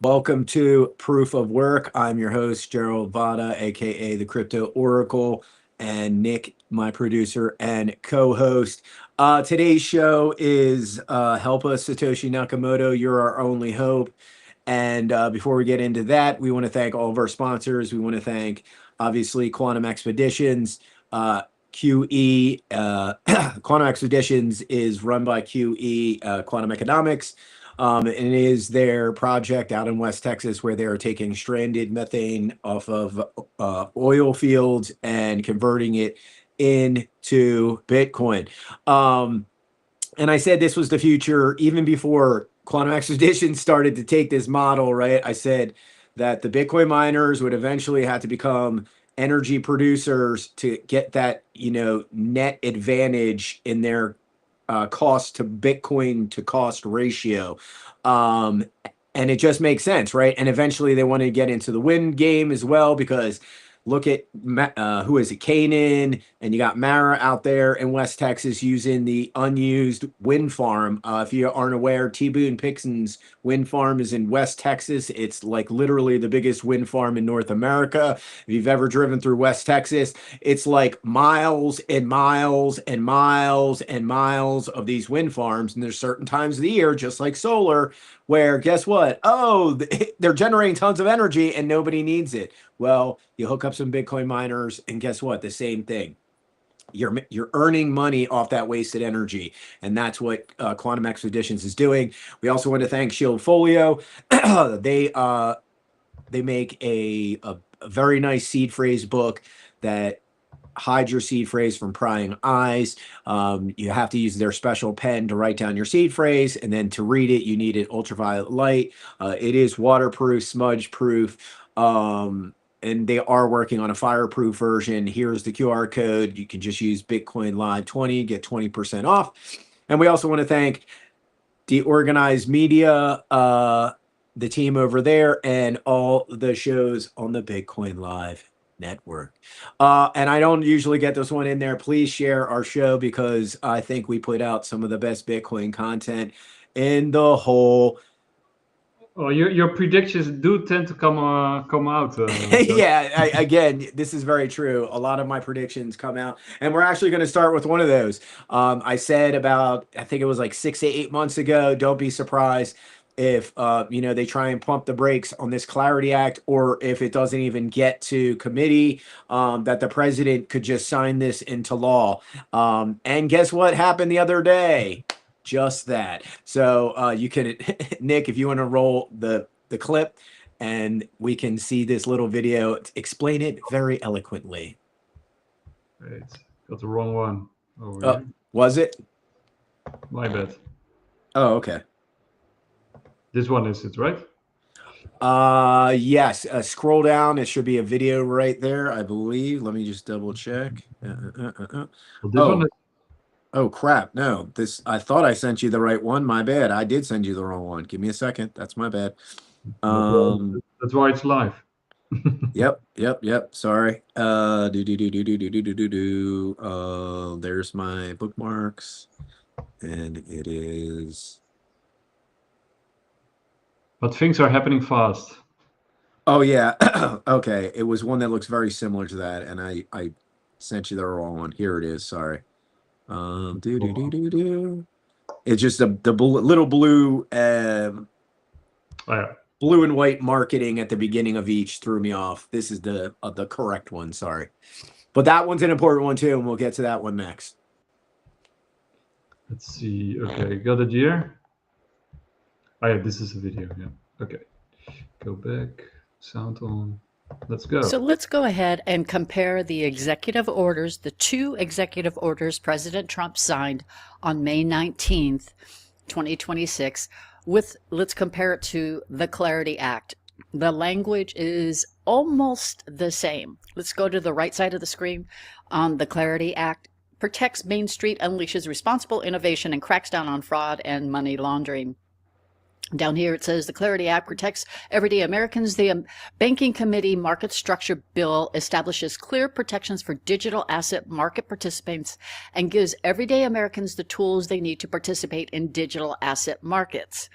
Welcome to Proof of Work. I'm your host, Gerald Vada, aka the Crypto Oracle, and Nick, my producer and co-host. Today's show is Help Us, Satoshi Nakamoto, You're Our Only Hope. And before we get into that, we want to thank all of our sponsors. We want to thank, obviously, Quantum Expeditions, QE. Quantum Expeditions is run by QE, Quantum Economics. And it is their project out in West Texas where they are taking stranded methane off of oil fields and converting it into Bitcoin. And I said this was the future even before Quantum Expeditions started to take this model, right? I said that the Bitcoin miners would eventually have to become energy producers to get that, net advantage in their cost to Bitcoin to cost ratio. And it just makes sense, right? And eventually they want to get into the wind game as well, because look at, who is it, Canaan, and you got Mara out there in West Texas using the unused wind farm. If you aren't aware, T-Boone Pickens wind farm is in West Texas. It's like literally the biggest wind farm in North America. If you've ever driven through West Texas, it's like miles and miles and miles and miles of these wind farms. And there's certain times of the year, just like solar, where guess what? Oh, they're generating tons of energy and nobody needs it. Well, you hook up some Bitcoin miners and guess what? The same thing. You're earning money off that wasted energy. And that's what Quantum Expeditions is doing. We also want to thank Shield Folio. They make a very nice seed phrase book that hide your seed phrase from prying eyes. You have to use their special pen to write down your seed phrase, and then to read it, you need an ultraviolet light. It is waterproof, smudge proof, and they are working on a fireproof version. Here's the QR code. You can just use Bitcoin Live 20, get 20% off. And we also want to thank the organized media, the team over there, and all the shows on the Bitcoin Live network. And I don't usually get this one in there. Please share our show because I think we put out some of the best Bitcoin content in the whole. Well, your predictions do tend to come out. Yeah, again, this is very true. A lot of my predictions come out, and we're actually going to start with one of those. I said about, I think it was like 6 to 8 months ago, don't be surprised if they try and pump the brakes on this Clarity Act, or if it doesn't even get to committee, that the president could just sign this into law. And guess what happened the other day? Just that. So you can, Nick, if you want to roll the clip, and we can see this little video explain it very eloquently. Wait, got the wrong one. Over here. Was it? My bad. Oh, okay. This one is it, right? Yes. Scroll down. It should be a video right there, I believe. Let me just double check. Well, this one is... Oh crap! No, I thought I sent you the right one. My bad. I did send you the wrong one. Give me a second. That's my bad. That's why it's live. Yep. Sorry. There's my bookmarks, and it is. But things are happening fast. Oh yeah. Okay. It was one that looks very similar to that, and I sent you the wrong one. Here it is. Sorry. It's just the little blue. Blue and white marketing at the beginning of each threw me off. This is the correct one. Sorry, but that one's an important one too, and we'll get to that one next. Let's see. Okay, got it here. Oh yeah, this is a video. Yeah. Okay. Go back. Sound on. Let's go. So let's go ahead and compare the executive orders, the two executive orders President Trump signed on May 19th, 2026, let's compare it to the Clarity Act. The language is almost the same. Let's go to the right side of the screen. The Clarity Act protects Main Street, unleashes responsible innovation, and cracks down on fraud and money laundering. Down here it says the Clarity Act protects everyday Americans. The Banking Committee Market Structure Bill establishes clear protections for digital asset market participants and gives everyday Americans the tools they need to participate in digital asset markets.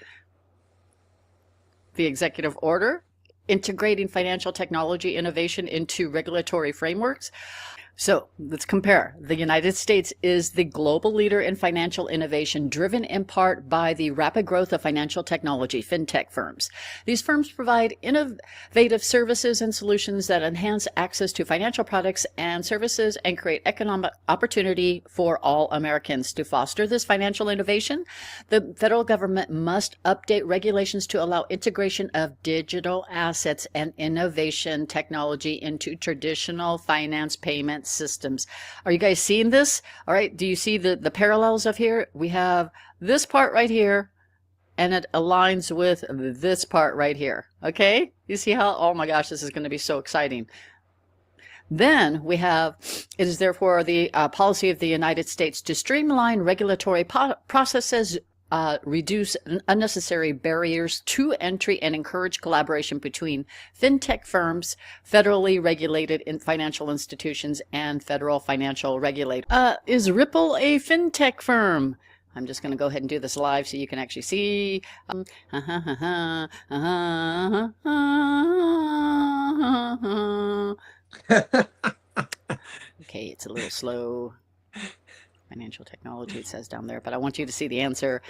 the executive order, integrating financial technology innovation into regulatory frameworks. So let's compare. The United States is the global leader in financial innovation, driven in part by the rapid growth of financial technology, fintech firms. These firms provide innovative services and solutions that enhance access to financial products and services and create economic opportunity for all Americans. To foster this financial innovation, the federal government must update regulations to allow integration of digital assets and innovation technology into traditional finance payment systems. Are you guys seeing this? All right. Do you see the parallels of here? We have this part right here, and it aligns with this part right here. Okay. You see how, oh my gosh, this is going to be so exciting. Then we have, it is therefore the policy of the United States to streamline regulatory processes, reduce unnecessary barriers to entry, and encourage collaboration between fintech firms, federally regulated financial institutions, and federal financial regulators. Is Ripple a fintech firm? I'm just going to go ahead and do this live so you can actually see. Okay, it's a little slow. Financial technology, it says down there, but I want you to see the answer.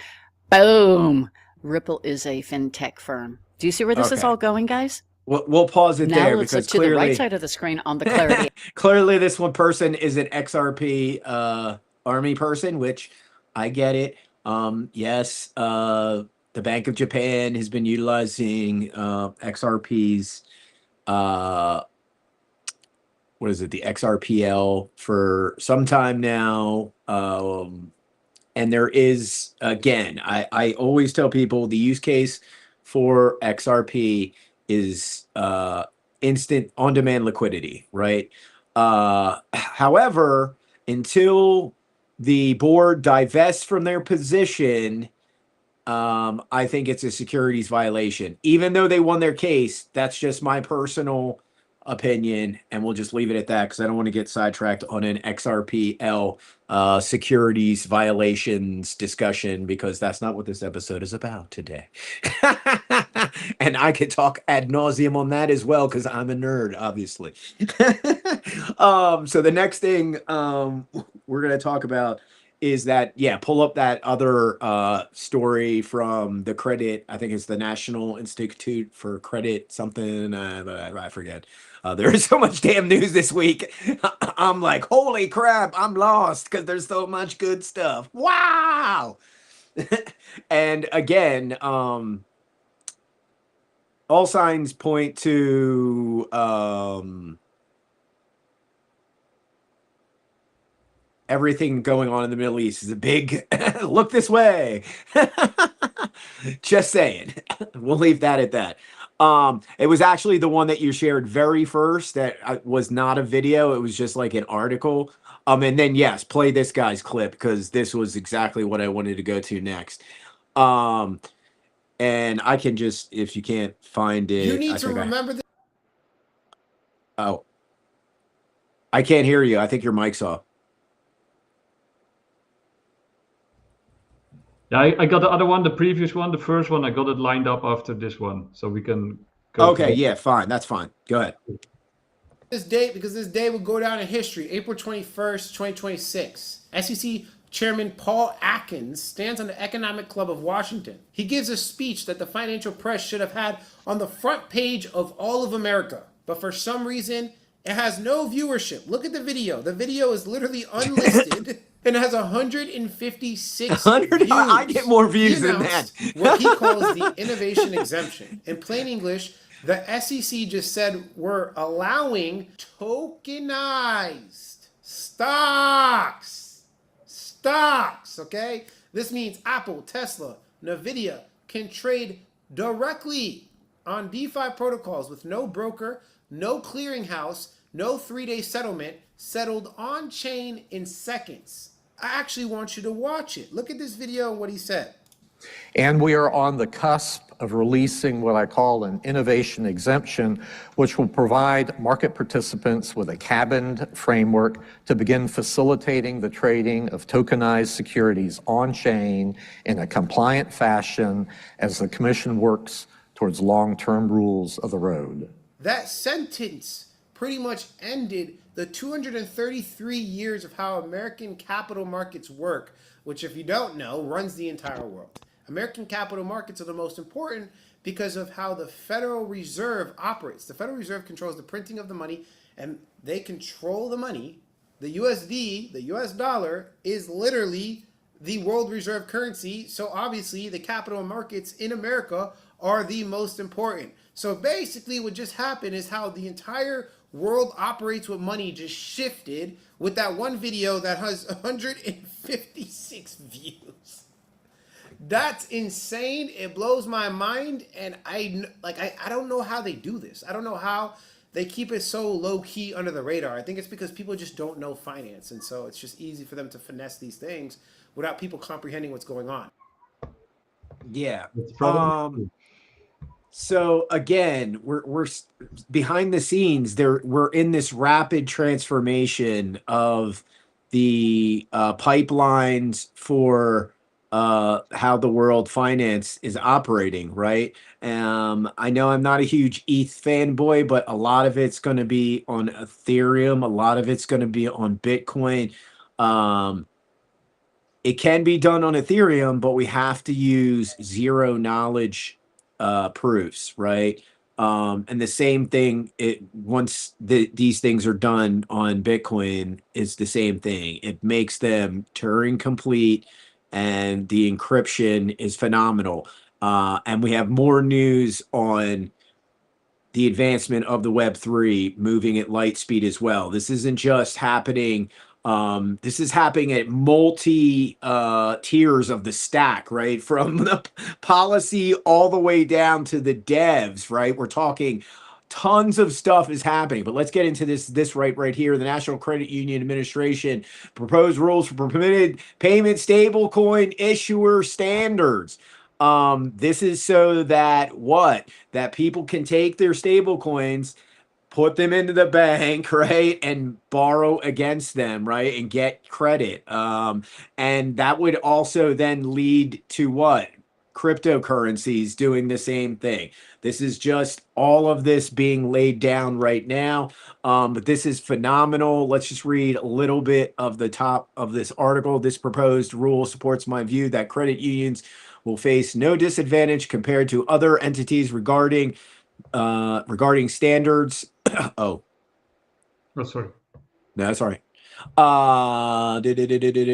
Boom! Ripple is a fintech firm. Do you see where this is all going, guys? We'll pause it now there let's because look to clearly, the right side of the screen on the clarity. clearly this one person is an XRP army person, which I get it. Yes, the Bank of Japan has been utilizing XRP's what is it, the XRPL for some time now. And there is, again, I always tell people the use case for XRP is instant on-demand liquidity, right? However, until the board divests from their position, I think it's a securities violation. Even though they won their case, that's just my personal opinion, and we'll just leave it at that because I don't want to get sidetracked on an XRPL securities violations discussion, because that's not what this episode is about today. And I could talk ad nauseum on that as well because I'm a nerd, obviously. So the next thing we're going to talk about is that, yeah, pull up that other story from the credit, I think it's the National Institute for Credit something, I forget. There's so much damn news this week. I'm like, holy crap, I'm lost because there's so much good stuff. Wow. And again, all signs point to everything going on in the Middle East is a big look this way. Just saying. We'll leave that at that. It was actually the one that you shared very first that was not a video. It was just like an article. And then, yes, play this guy's clip because this was exactly what I wanted to go to next. And I can just, if you can't find it. You need to remember this. Oh. I can't hear you. I think your mic's off. Yeah, I got the other one, the previous one, the first one. I got it lined up after this one, so we can go. Okay, yeah, fine. That's fine. Go ahead. This date, because this day will go down in history. April 21st, 2026. SEC Chairman Paul Atkins stands on the Economic Club of Washington. He gives a speech that the financial press should have had on the front page of all of America. But for some reason, it has no viewership. Look at the video. The video is literally unlisted. And it has 156 views. I get more views than that. What he calls the innovation exemption. In plain English, the SEC just said we're allowing tokenized stocks, okay? This means Apple, Tesla, NVIDIA can trade directly on DeFi protocols with no broker, no clearinghouse, no 3-day settlement, settled on chain in seconds. I actually want you to watch it. Look at this video and what he said. And we are on the cusp of releasing what I call an innovation exemption, which will provide market participants with a cabined framework to begin facilitating the trading of tokenized securities on chain in a compliant fashion as the Commission works towards long-term rules of the road. That sentence pretty much ended the 233 years of how American capital markets work, which, if you don't know, runs the entire world. American capital markets are the most important because of how the Federal Reserve operates. The Federal Reserve controls the printing of the money, and they control the money. The USD, the US dollar, is literally the world reserve currency. So obviously the capital markets in America are the most important. So basically what just happened is how the entire world operates with money just shifted with that one video that has 156 views. That's insane. It blows my mind. And I don't know how they do this. I don't know how they keep it so low key under the radar. I think it's because people just don't know finance. And so it's just easy for them to finesse these things without people comprehending what's going on. Yeah. So again, we're behind the scenes there. We're in this rapid transformation of the pipelines for how the world finance is operating, right? I know I'm not a huge ETH fanboy, but a lot of it's going to be on Ethereum. A lot of it's going to be on Bitcoin. It can be done on Ethereum, but we have to use zero knowledge proofs, right? And the same thing, once these things are done on Bitcoin, is the same thing. It makes them Turing complete, and the encryption is phenomenal. And we have more news on the advancement of the Web3 moving at light speed as well. This isn't just happening. This is happening at multi tiers of the stack, right? From the policy all the way down to the devs, right? We're talking tons of stuff is happening, but let's get into this right here. The National Credit Union Administration proposed rules for permitted payment stablecoin issuer standards. This is so that that people can take their stablecoins, put them into the bank, right, and borrow against them, right, and get credit. And that would also then lead to what? Cryptocurrencies doing the same thing. This is just all of this being laid down right now. But this is phenomenal. Let's just read a little bit of the top of this article. This proposed rule supports my view that credit unions will face no disadvantage compared to other entities regarding standards. Oh, sorry. No, that's all right.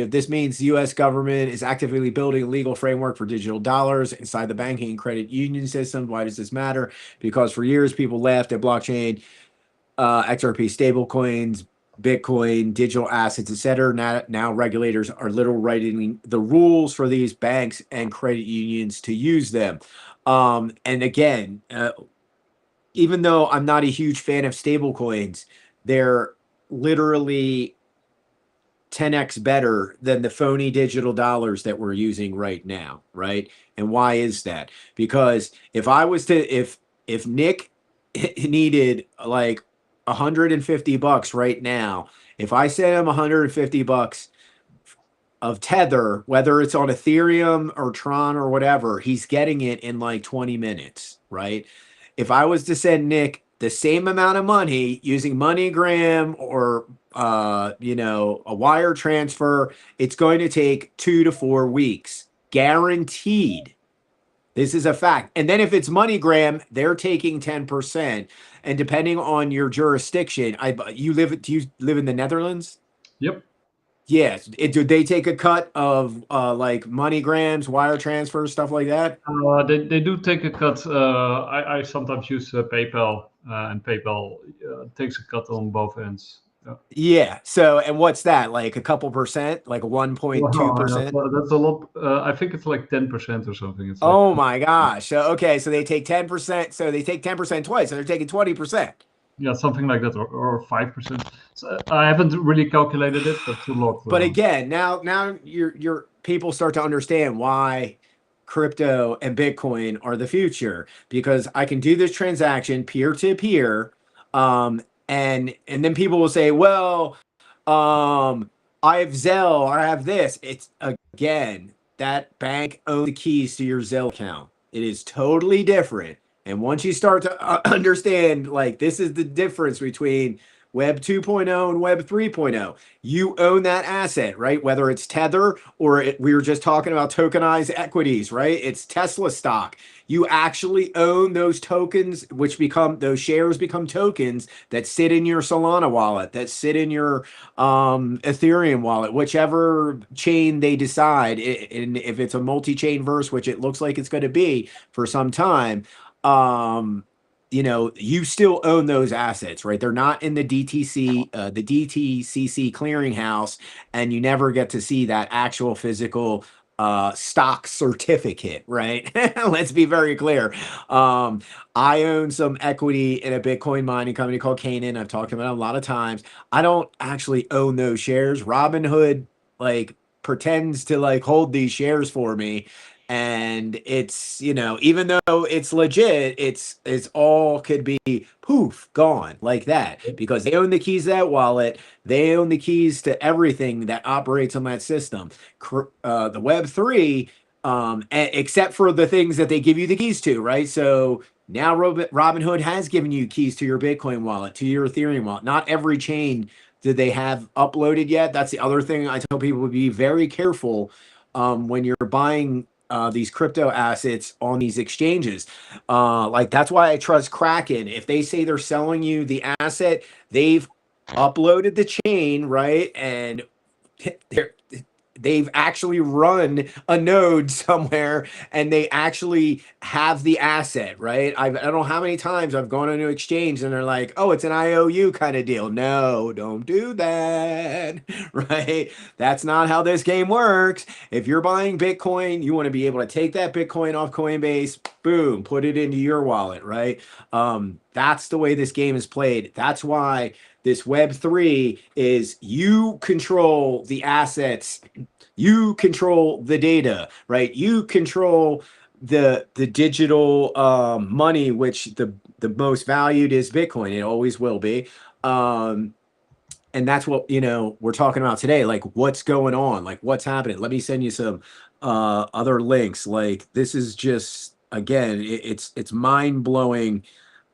This means the U.S. government is actively building a legal framework for digital dollars inside the banking and credit union system. Why does this matter? Because for years, people laughed at blockchain, XRP stablecoins, Bitcoin, digital assets, etc. Now regulators are literally writing the rules for these banks and credit unions to use them. And again, even though I'm not a huge fan of stablecoins, they're literally 10x better than the phony digital dollars that we're using right now, right? And why is that? Because if Nick needed like $150 right now, if I send him $150 of Tether, whether it's on Ethereum or Tron or whatever, he's getting it in like 20 minutes, right? If I was to send Nick the same amount of money using MoneyGram or a wire transfer, it's going to take 2 to 4 weeks, guaranteed. This is a fact. And then if it's MoneyGram, they're taking 10%. And depending on your jurisdiction, do you live in the Netherlands? Yep. Yes. Do they take a cut of like MoneyGrams, wire transfers, stuff like that? They do take a cut. I sometimes use PayPal, and PayPal takes a cut on both ends. Yeah. So, and what's that? Like a couple percent? Like 1.2%? That's a lot. I think it's like 10% or something. It's oh my gosh. So, okay. So they take 10%. So they take 10% twice. So they're taking 20%. Yeah, something like that, or 5%. So I haven't really calculated it, but it's a lot. But again, now your people start to understand why crypto and Bitcoin are the future, because I can do this transaction peer to peer, and then people will say, well, I have Zelle, or I have this. It's again, that bank owns the keys to your Zelle account. It is totally different. And once you start to understand, like, this is the difference between Web 2.0 and Web 3.0. You own that asset, right? Whether it's Tether or we were just talking about tokenized equities, right? It's Tesla stock. You actually own those tokens, which become, those shares become tokens that sit in your Solana wallet, that sit in your Ethereum wallet, whichever chain they decide. And if it's a multi-chain verse, which it looks like it's going to be for some time, you know, you still own those assets, right? They're not in the DTC, the DTCC clearinghouse, and you never get to see that actual physical stock certificate, right? Let's be very clear. I own some equity in a Bitcoin mining company called Canaan. I've talked about it a lot of times. I don't actually own those shares. Robinhood, like, pretends to, like, hold these shares for me. And it's, you know, even though it's legit, it's all could be poof, gone like that, because they own the keys to that wallet. They own the keys to everything that operates on that system. The Web3, except for the things that they give you the keys to, right? So now Robinhood has given you keys to your Bitcoin wallet, to your Ethereum wallet. Not every chain did they have uploaded yet. That's the other thing I tell people, to be very careful when you're buying these crypto assets on these exchanges. Like, that's why I trust Kraken. If they say they're selling you the asset, they've uploaded the chain, right? And they've actually run a node somewhere, and they actually have the asset, right? I don't know how many times I've gone on an exchange and they're like, oh, it's an IOU kind of deal. No, don't do that, right? That's not how this game works. If you're buying Bitcoin, you want to be able to take that Bitcoin off Coinbase, boom, put it into your wallet, right? That's the way this game is played. That's why this Web3 is, you control the assets, you control the data, right? You control the digital money, which the most valued is Bitcoin. It always will be. And that's what, you know, we're talking about today. Like, what's going on? Like, what's happening? Let me send you some other links. Like, this is just, again, it's mind-blowing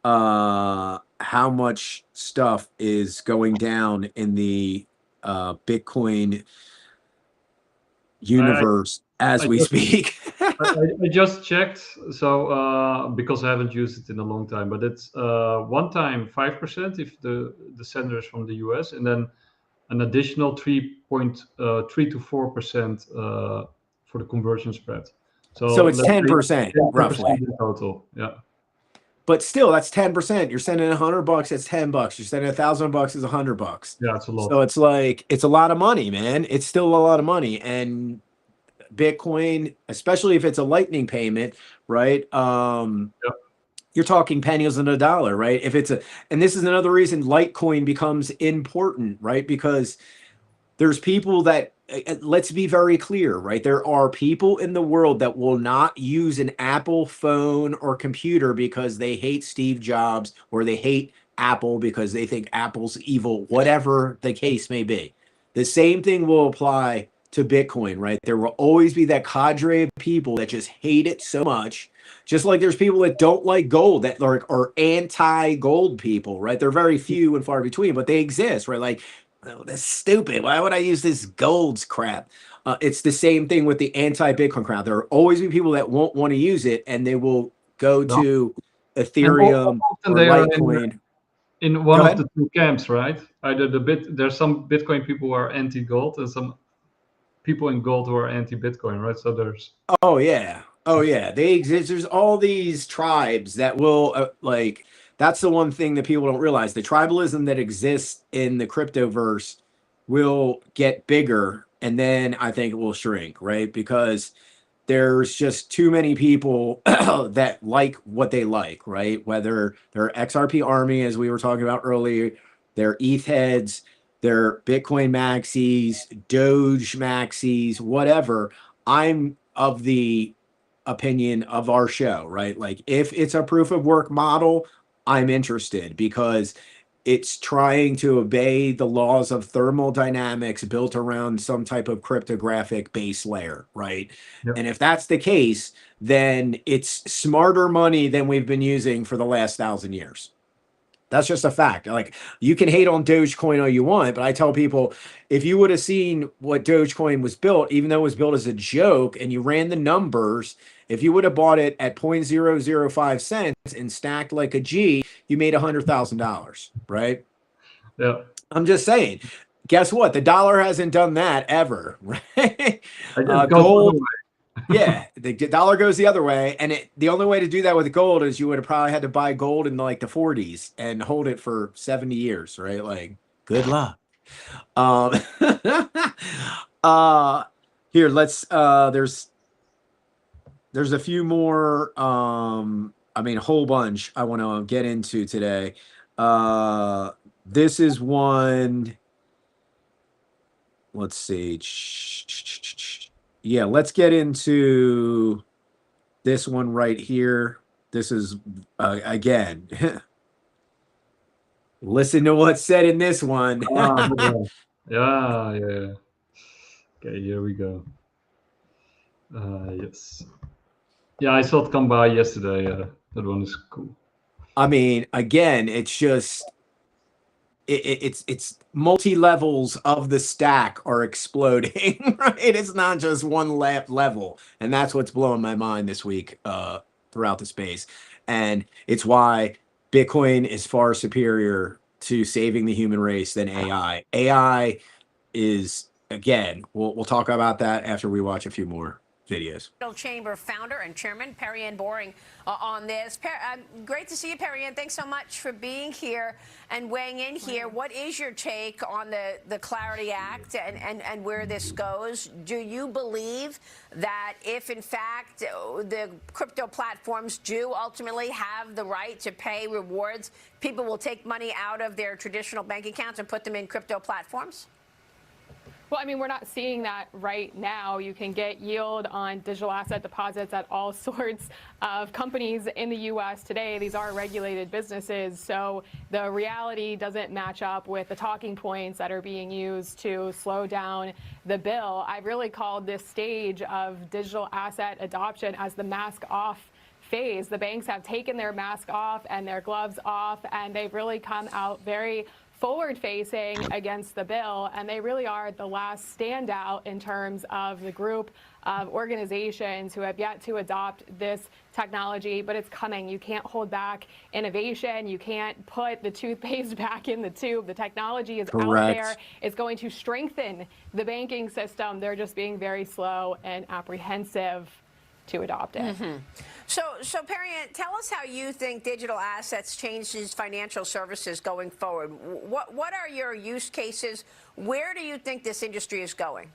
how much stuff is going down in the Bitcoin universe as I we just, speak. I just checked, so because I haven't used it in a long time, but it's one time 5% if the sender is from the US, and then an additional 3.3 to 4% for the conversion spread. So it's let's say 10% 10% roughly. in total. Yeah. But still, that's 10%. You're sending $100, it's $10. You're sending $1,000, it's $100. Yeah, it's a lot. So it's like, it's a lot of money, man. It's still a lot of money. And Bitcoin, especially if it's a lightning payment, right? You're talking pennies on a dollar, right? If it's and this is another reason Litecoin becomes important, right? Because there's people that, let's be very clear, right? There are people in the world that will not use an Apple phone or computer because they hate Steve Jobs, or they hate Apple because they think Apple's evil, whatever the case may be. The same thing will apply to Bitcoin, right? There will always be that cadre of people that just hate it so much. Just like there's people that don't like gold, that are anti-gold people, right? They're very few and far between, but they exist, right? Like, oh, that's stupid. Why would I use this gold's crap? It's the same thing with the anti-Bitcoin crowd. There will always be people that won't want to use it, and they will go to Ethereum or they are Litecoin. in one of the two camps, right? Either there's some Bitcoin people who are anti-gold, and some people in gold who are anti-Bitcoin, right? So there's Oh yeah, they exist. There's all these tribes that will like. That's the one thing that people don't realize. The tribalism that exists in the cryptoverse will get bigger, and then I think it will shrink, right? Because there's just too many people that like what they like, right? Whether they're XRP Army, as we were talking about earlier, they're ETH heads, they're Bitcoin maxis, Doge maxis, whatever. I'm of the opinion of our show, right? Like, if it's a proof of work model, I'm interested, because it's trying to obey the laws of thermodynamics built around some type of cryptographic base layer, right? Yep. And if that's the case, then it's smarter money than we've been using for the last 1,000 years. That's just a fact. Like, you can hate on Dogecoin all you want, but I tell people, if you would have seen what Dogecoin was built, even though it was built as a joke, and you ran the numbers, if you would have bought it at 0.005 cents and stacked like a G, you made $100,000, right? Yeah. I'm just saying. Guess what? The dollar hasn't done that ever, right? Gold. Yeah, the dollar goes the other way, and the only way to do that with gold is you would have probably had to buy gold in like the 40s and hold it for 70 years, right? Like, good luck. Here, let's there's a few more I mean, a whole bunch I want to get into today. This is one. Let's see. Yeah, let's get into this one right here. This is, again, listen to what's said in this one. Yeah. Okay, here we go. Yes. Yeah, I saw it come by yesterday. That one is cool. I mean, again, it's just, it's multi-levels of the stack are exploding, right? It's not just one level, and that's what's blowing my mind this week throughout the space. And it's why Bitcoin is far superior to saving the human race than AI. AI is, again, we'll talk about that after we watch a few more videos. Chamber founder and chairman Perry-Ann Boring on this. Great to see you, Perry-Ann. Thanks so much for being here and weighing in here. What is your take on the Clarity Act and where this goes? Do you believe that if, in fact, the crypto platforms do ultimately have the right to pay rewards, people will take money out of their traditional bank accounts and put them in crypto platforms? Well, I mean, we're not seeing that right now. You can get yield on digital asset deposits at all sorts of companies in the U.S. today. These are regulated businesses, so the reality doesn't match up with the talking points that are being used to slow down the bill. I've really called this stage of digital asset adoption as the mask off phase. The banks have taken their mask off and their gloves off, and they've really come out very forward-facing against the bill, and they really are the last standout in terms of the group of organizations who have yet to adopt this technology, but it's coming. You can't hold back innovation. You can't put the toothpaste back in the tube. The technology is out there. It's going to strengthen the banking system. They're just being very slow and apprehensive to adopt it. Mm-hmm. So Perry-Ann, tell us how you think digital assets changes financial services going forward. What are your use cases? Where do you think this industry is going?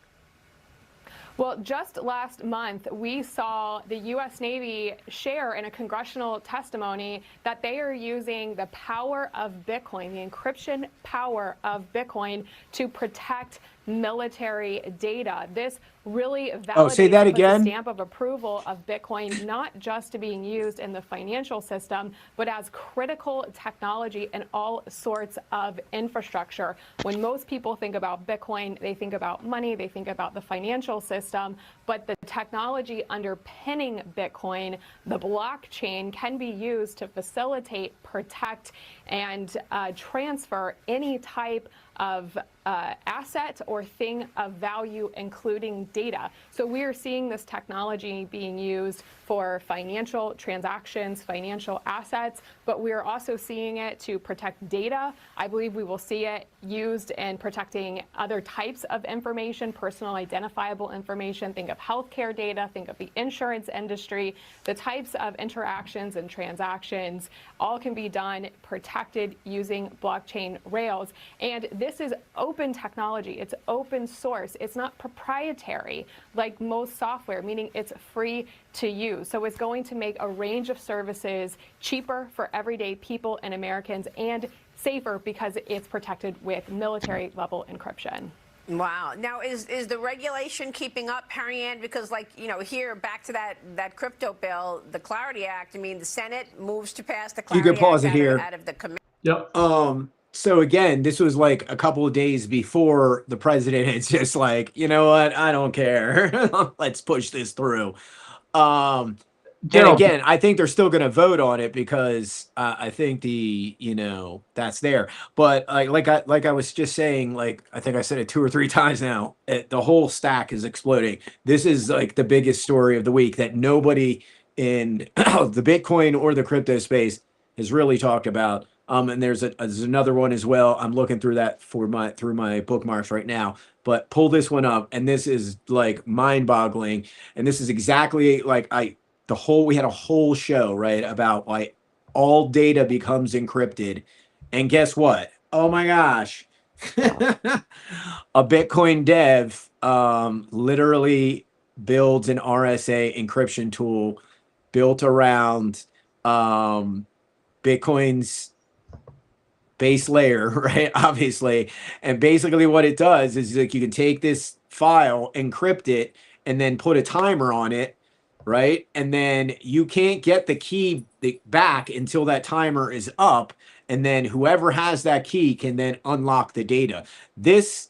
Well, just last month, we saw the U.S. Navy share in a congressional testimony that they are using the power of Bitcoin, the encryption power of Bitcoin, to protect military data. This really validates say that again. the stamp of approval of Bitcoin, not just to being used in the financial system, but as critical technology in all sorts of infrastructure. When most people think about Bitcoin, they think about money, they think about the financial system, but the technology underpinning Bitcoin, the blockchain, can be used to facilitate, protect, and transfer any type of asset or thing of value, including data. So we are seeing this technology being used for financial transactions, financial assets, but we are also seeing it to protect data. I believe we will see it used in protecting other types of information, personal identifiable information. Think of healthcare data, think of the insurance industry. The types of interactions and transactions all can be done protected using blockchain rails. And this is open technology. It's open source. It's not proprietary like most software, meaning it's free to use. So it's going to make a range of services cheaper for everyday people and Americans, and safer because it's protected with military level encryption. Wow. Now, is the regulation keeping up, Perry-Ann? Because, like, you know, here, back to that crypto bill, the Clarity Act, I mean, the Senate moves to pass the Clarity You can pause Act it here. out of the committee. Yep. So again, this was like a couple of days before the president is just like, you know what, I don't care. Let's push this through. Um, and Gerald, again, I think they're still going to vote on it because I think that's there. But like I was just saying, like I think I said it 2 or 3 times now. The whole stack is exploding. This is like the biggest story of the week that nobody in the Bitcoin or the crypto space has really talked about. And there's another one as well. I'm looking through that through my bookmarks right now. But pull this one up, and this is like mind-boggling. And this is exactly like we had a whole show, right, about why all data becomes encrypted. And guess what? Oh my gosh. A Bitcoin dev literally builds an RSA encryption tool built around Bitcoin's base layer, right? Obviously. And basically what it does is like you can take this file, encrypt it, and then put a timer on it, right? And then you can't get the key back until that timer is up. And then whoever has that key can then unlock the data. This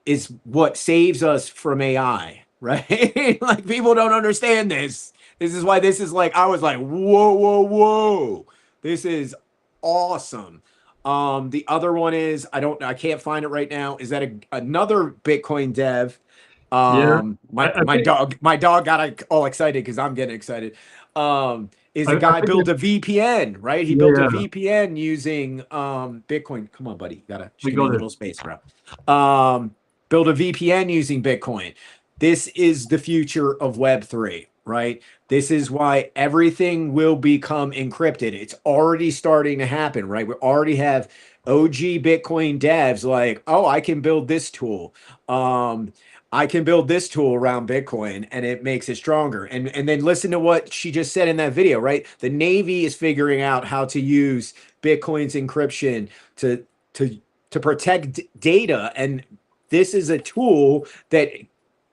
is what saves us from AI, right? Like people don't understand this. This is why this is like, I was like, whoa, whoa, whoa. This is awesome. The other one is, I can't find it right now. Is that another Bitcoin dev? yeah, My dog got all excited because I'm getting excited. Is a guy built a VPN, right? He built a VPN using Bitcoin. Come on, buddy. Gotta give me a little space, bro. Build a VPN using Bitcoin. This is the future of Web3, right? This is why everything will become encrypted. It's already starting to happen, right? We already have OG Bitcoin devs like, oh, I can build this tool. I can build this tool around Bitcoin and it makes it stronger. And then listen to what she just said in that video, right? The Navy is figuring out how to use Bitcoin's encryption to protect data. And this is a tool that,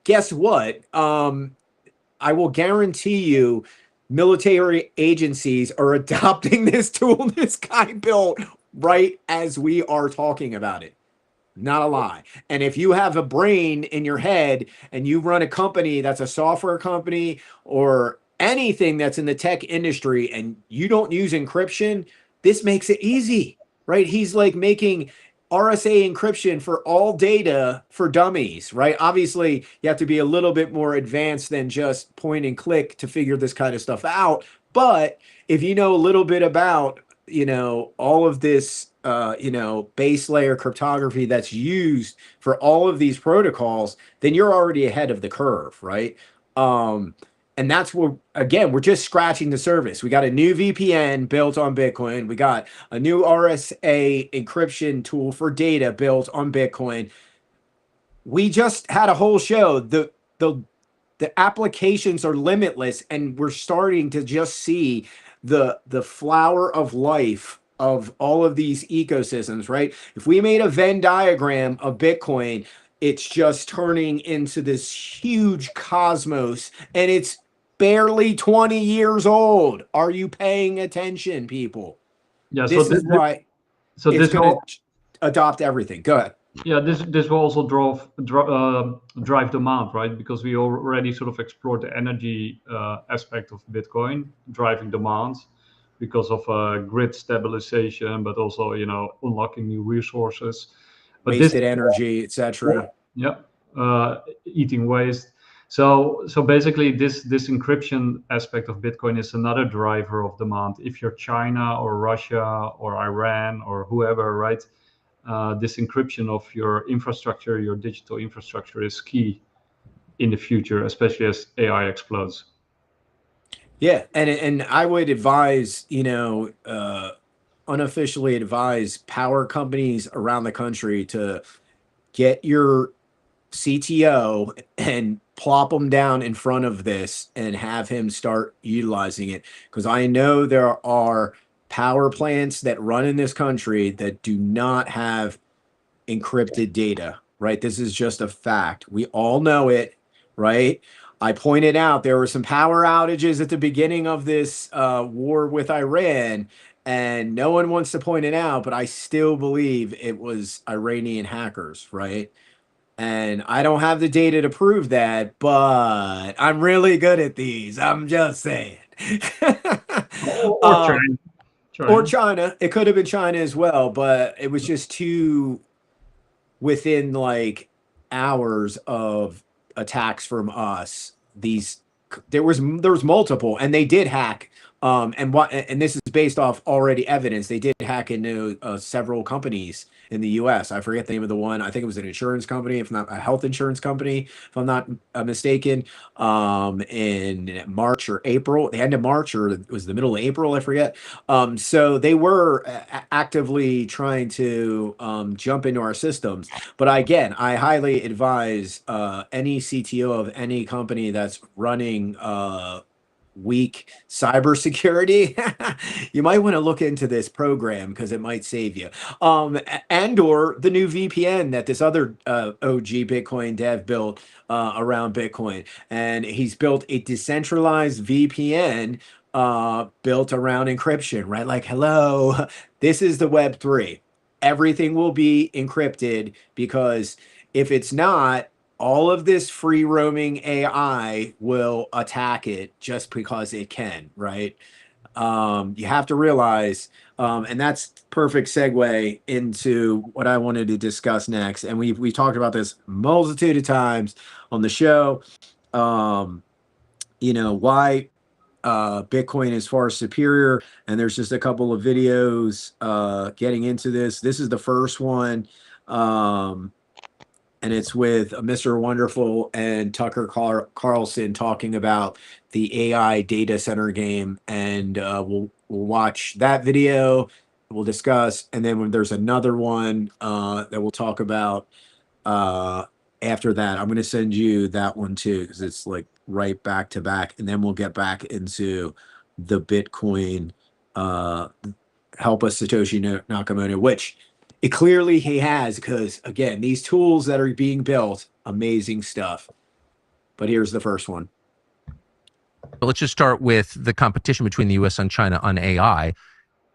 guess what? I will guarantee you military agencies are adopting this tool this guy built right as we are talking about it. Not a lie. And if you have a brain in your head and you run a company that's a software company or anything that's in the tech industry and you don't use encryption, this makes it easy, right? He's like making RSA encryption for all data for dummies, right? Obviously, you have to be a little bit more advanced than just point and click to figure this kind of stuff out. But if you know a little bit about, all of this, base layer cryptography that's used for all of these protocols, then you're already ahead of the curve, right? And that's where, again, we're just scratching the surface. We got a new VPN built on Bitcoin. We got a new RSA encryption tool for data built on Bitcoin. We just had a whole show. The applications are limitless, and we're starting to just see the flower of life of all of these ecosystems, right? If we made a Venn diagram of Bitcoin, it's just turning into this huge cosmos, and it's barely 20 years old. Are you paying attention, people? Yeah. This is why it's going to adopt everything. Go ahead. Yeah, this will also drive demand, right? Because we already sort of explored the energy aspect of Bitcoin, driving demand because of grid stabilization, but also unlocking new resources. But wasted energy, etc. Yeah, eating waste. So basically, this encryption aspect of Bitcoin is another driver of demand. If you're China or Russia or Iran or whoever, right? This encryption of your infrastructure, your digital infrastructure, is key in the future, especially as AI explodes. Yeah, and I would advise, unofficially advise power companies around the country to get your CTO and plop them down in front of this and have him start utilizing it. Because I know there are power plants that run in this country that do not have encrypted data, right? This is just a fact. We all know it, right? I pointed out there were some power outages at the beginning of this war with Iran, and no one wants to point it out, but I still believe it was Iranian hackers, right? And I don't have the data to prove that, but I'm really good at these. I'm just saying. Or China. Or China. It could have been China as well, but it was just too within like hours of attacks from us. There was multiple, and they did hack. And this is based off already evidence. They did hack into several companies in the U.S. I forget the name of the one. I think it was an insurance company, if not a health insurance company, if I'm not mistaken. In March or April, the end of March, or it was the middle of April, I forget. So they were actively trying to jump into our systems. But again, I highly advise any CTO of any company that's running weak cybersecurity, you might want to look into this program because it might save you. And or the new VPN that this other OG Bitcoin dev built around Bitcoin. And he's built a decentralized VPN built around encryption, right? Like, hello, this is the Web3. Everything will be encrypted, because if it's not, all of this free roaming AI will attack it just because it can, right? You have to realize, and that's perfect segue into what I wanted to discuss next. And we talked about this multitude of times on the show. Why Bitcoin is far superior. And there's just a couple of videos getting into this. This is the first one. And it's with Mr. Wonderful and Tucker Carlson talking about the AI data center game. And we'll watch that video. We'll discuss. And then when there's another one that we'll talk about after that, I'm going to send you that one too, because it's like right back to back. And then we'll get back into the Bitcoin help us Satoshi Nakamoto, which it clearly he has, because again, these tools that are being built, amazing stuff. But here's the first one. Let's just start with the competition between the US and China on AI.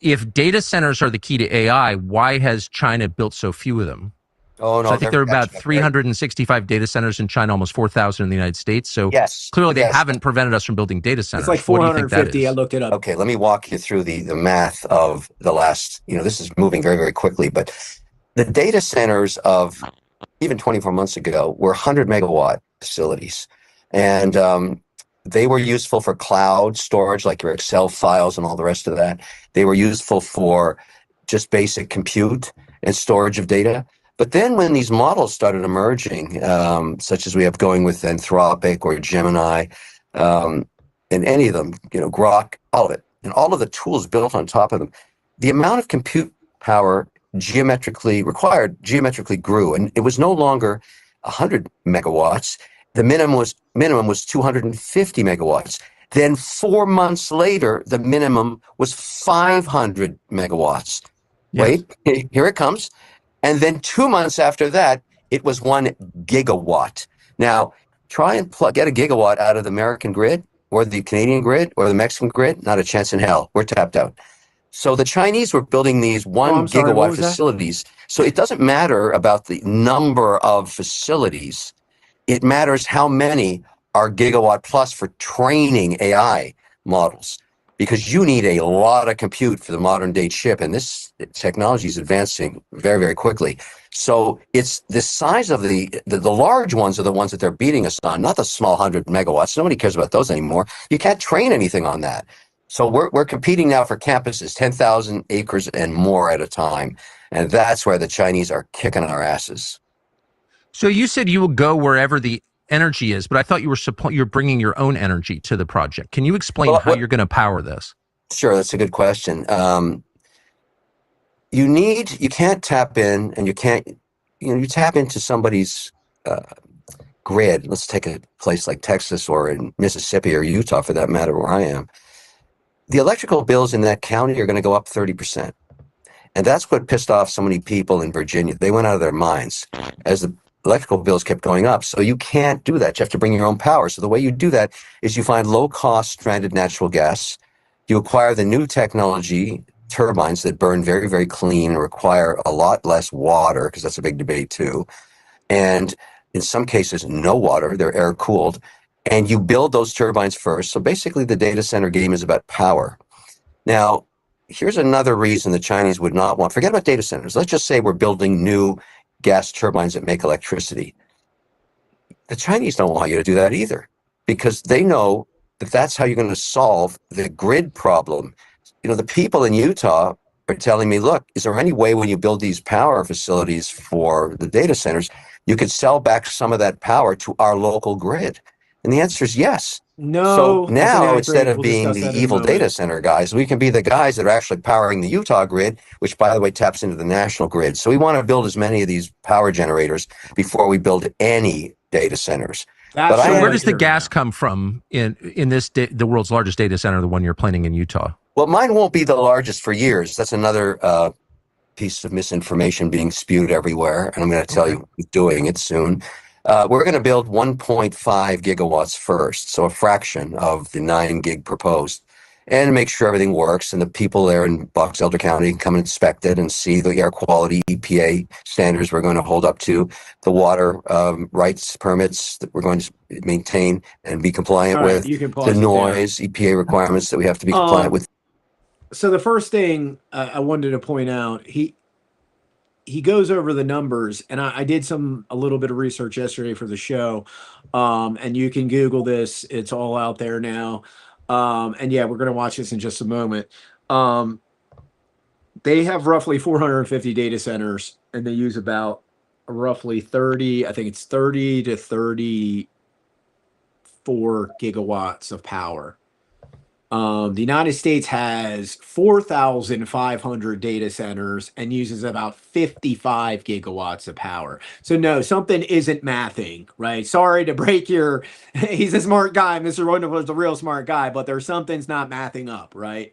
If data centers are the key to AI, why has China built so few of them? Oh, no. So I think there are about 365 data centers in China, almost 4,000 in the United States. So clearly they haven't prevented us from building data centers. It's like 450. I looked it up. Okay, let me walk you through the math of the last, this is moving very, very quickly, but the data centers of even 24 months ago were 100 megawatt facilities. And they were useful for cloud storage, like your Excel files and all the rest of that. They were useful for just basic compute and storage of data. But then when these models started emerging, such as we have going with Anthropic or Gemini, and any of them, Grok, all of it, and all of the tools built on top of them, the amount of compute power geometrically grew. And it was no longer 100 megawatts. The minimum was 250 megawatts. Then 4 months later, the minimum was 500 megawatts. Yes. Wait, here it comes. And then 2 months after that, it was 1 gigawatt. Now, try and get a gigawatt out of the American grid or the Canadian grid or the Mexican grid. Not a chance in hell. We're tapped out. So the Chinese were building these gigawatt facilities. So it doesn't matter about the number of facilities. It matters how many are gigawatt plus for training AI models, because you need a lot of compute for the modern day chip. And this technology is advancing very, very quickly. So it's the size of the large ones are the ones that they're beating us on, not the small 100 megawatts. Nobody cares about those anymore. You can't train anything on that. So we're competing now for campuses, 10,000 acres and more at a time. And that's where the Chinese are kicking our asses. So you said you will go wherever the energy is, but I thought you're bringing your own energy to the project. Can you explain how you're going to power this? Sure, that's a good question. You can't tap in, and you can't, you tap into somebody's grid. Let's take a place like Texas or in Mississippi or Utah, for that matter, where I am. The electrical bills in that county are going to go up 30%. And that's what pissed off so many people in Virginia. They went out of their minds as the electrical bills kept going up. So you can't do that. You have to bring your own power. So the way you do that is you find low-cost stranded natural gas. You acquire the new technology turbines that burn very, very clean and require a lot less water, because that's a big debate too. And in some cases, no water, they're air cooled. And you build those turbines first. So basically the data center game is about power. Now, here's another reason the Chinese would not want, forget about data centers. Let's just say we're building new gas turbines that make electricity. The Chinese don't want you to do that either, because they know that that's how you're going to solve the grid problem. You know, the people in Utah are telling me, look, is there any way when you build these power facilities for the data centers, you could sell back some of that power to our local grid? And the answer is yes. No. So that's now, inaccurate. instead of We'll being discuss the that in a evil moment. data center guys, we can be the guys that are actually powering the Utah grid, which, by the way, taps into the national grid. So we want to build as many of these power generators before we build any data centers. That's But I So am- where does the gas come from in this the world's largest data center, the one you're planning in Utah? Well, mine won't be the largest for years. That's another piece of misinformation being spewed everywhere, and I'm going to tell you who's doing it soon. We're going to build 1.5 gigawatts first, so a fraction of the 9 gig proposed, and make sure everything works. And the people there in Box Elder County can come and inspect it and see the air quality EPA standards we're going to hold up to, the water rights permits that we're going to maintain and be compliant All right, with, you can pause the it there. noise EPA requirements that we have to be compliant with. So the first thing I wanted to point out, he goes over the numbers, and I did a little bit of research yesterday for the show, and you can Google this. It's all out there now. And yeah, we're going to watch this in just a moment. They have roughly 450 data centers, and they use about roughly 30, I think it's 30 to 34 gigawatts of power. The United States has 4,500 data centers and uses about 55 gigawatts of power. So no, something isn't mathing, right? Sorry to break your, he's a smart guy. Mr. Wonderful is a real smart guy, but there's something's not mathing up, right?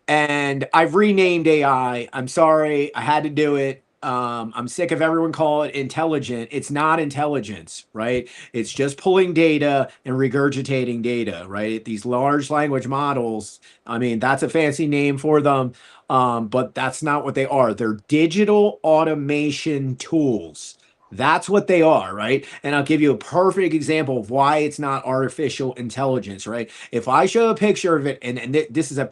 And I've renamed AI. I'm sorry, I had to do it. I'm sick of everyone calling it intelligent. It's not intelligence, right? It's just pulling data and regurgitating data, right? These large language models, I mean, that's a fancy name for them, but that's not what they are. They're digital automation tools. That's what they are, right? And I'll give you a perfect example of why it's not artificial intelligence, right? If I show a picture of it, and this is a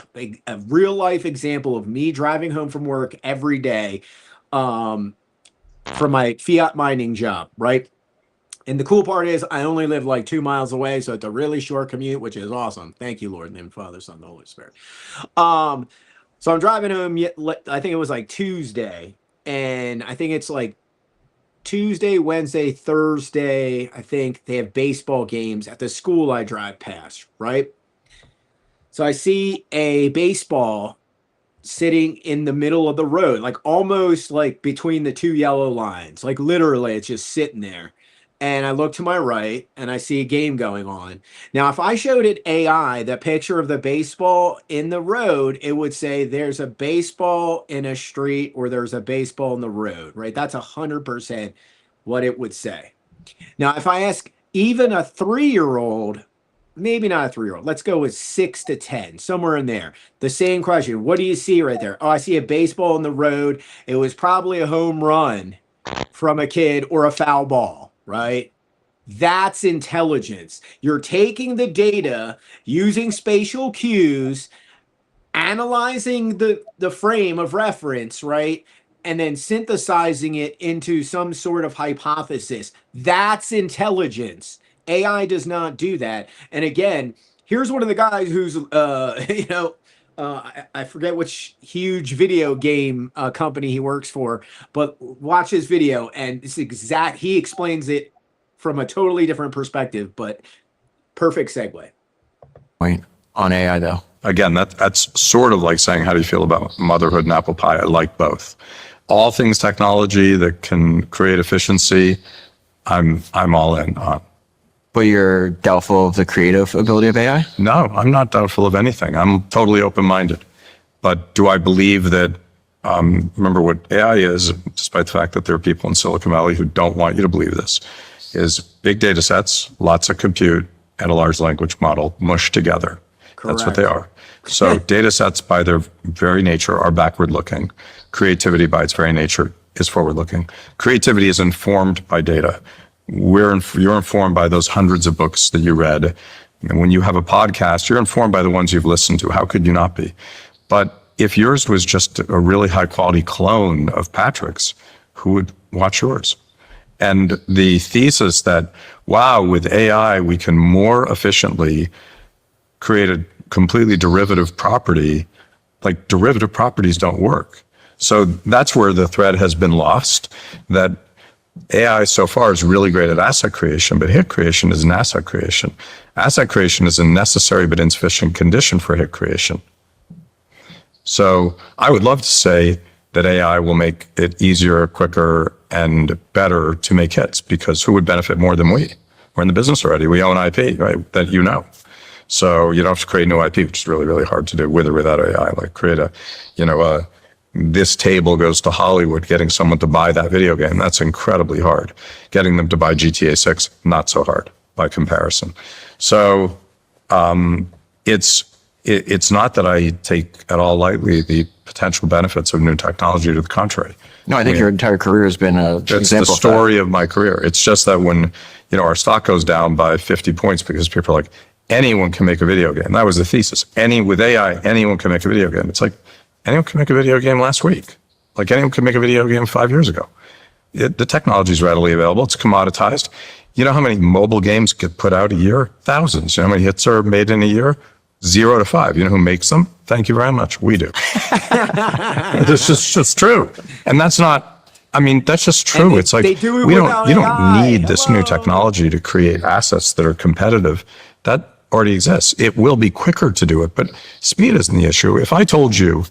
real life example of me driving home from work every day, from my fiat mining job, right? And the cool part is I only live like 2 miles away, so it's a really short commute, which is awesome. Thank you, Lord, in the name of the Father, Son, and the Holy Spirit. So I'm driving home, I think it was like Tuesday, and I think it's like Tuesday, Wednesday, Thursday, I think they have baseball games at the school I drive past, right? So I see a baseball sitting in the middle of the road, like almost like between the two yellow lines, like literally it's just sitting there. And I look to my right and I see a game going on. Now, if I showed it AI, the picture of the baseball in the road, it would say there's a baseball in a street or there's a baseball in the road, right? That's 100% what it would say. Now, if I ask even a 3-year-old, maybe not a 3-year-old, let's go with 6 to 10, somewhere in there. The same question. What do you see right there? Oh, I see a baseball in the road. It was probably a home run from a kid or a foul ball, right? That's intelligence. You're taking the data, using spatial cues, analyzing the frame of reference, right? And then synthesizing it into some sort of hypothesis. That's intelligence. AI does not do that. And again, here's one of the guys who's, I forget which huge video game company he works for, but watch his video and it's he explains it from a totally different perspective, but perfect segue. Point on AI though. Again, that's sort of like saying, how do you feel about motherhood and apple pie? I like both. All things technology that can create efficiency, I'm all in on. But you're doubtful of the creative ability of AI? No, I'm not doubtful of anything. I'm totally open-minded. But do I believe that, remember what AI is, despite the fact that there are people in Silicon Valley who don't want you to believe this, is big data sets, lots of compute, and a large language model mushed together. That's what they Correct. are. So data sets by their very nature are backward looking. Creativity by its very nature is forward looking. Creativity is informed by data. You're informed by those hundreds of books that you read. And when you have a podcast, you're informed by the ones you've listened to. How could you not be? But if yours was just a really high quality clone of Patrick's, who would watch yours? And the thesis that, wow, with AI, we can more efficiently create a completely derivative property, like derivative properties don't work. So that's where the thread has been lost, that AI so far is really great at asset creation, but hit creation isn't asset creation. Asset creation is a necessary but insufficient condition for hit creation. So I would love to say that AI will make it easier, quicker, and better to make hits, because who would benefit more than we? We're in the business already. We own IP, right? That you know. So you don't have to create new IP, which is really, really hard to do with or without AI. Like create this table goes to Hollywood, getting someone to buy that video game. That's incredibly hard. Getting them to buy GTA 6, not so hard by comparison. So it's not that I take at all lightly the potential benefits of new technology. To the contrary. No, I think your entire career has been an example. It's the story of my career. It's just that when our stock goes down by 50 points because people are like, anyone can make a video game. That was the thesis. With AI, anyone can make a video game. It's like, anyone can make a video game last week. Like anyone can make a video game 5 years ago. The technology is readily available. It's commoditized. You know how many mobile games get put out a year? Thousands. You know how many hits are made in a year? 0 to 5. You know who makes them? Thank you very much. We do. It's just true. And that's just true. It's like, do it you without don't AI. need this new technology to create assets that are competitive. That already exists. It will be quicker to do it, but speed isn't the issue. If I told you,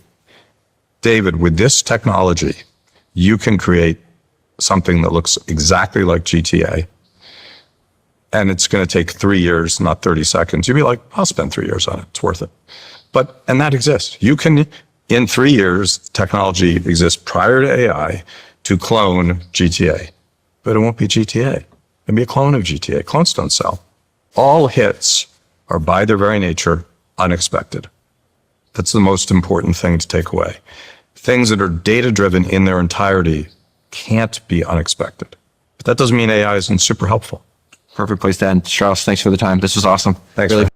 David, with this technology, you can create something that looks exactly like GTA, and it's going to take 3 years, not 30 seconds, you'd be like, I'll spend 3 years on it. It's worth it. And that exists. You can, in 3 years, technology exists prior to AI to clone GTA, but it won't be GTA. It'll be a clone of GTA. Clones don't sell. All hits are by their very nature unexpected. That's the most important thing to take away. Things that are data-driven in their entirety can't be unexpected. But that doesn't mean AI isn't super helpful. Perfect place to end. Strauss, thanks for the time. This was awesome. Thanks. Really.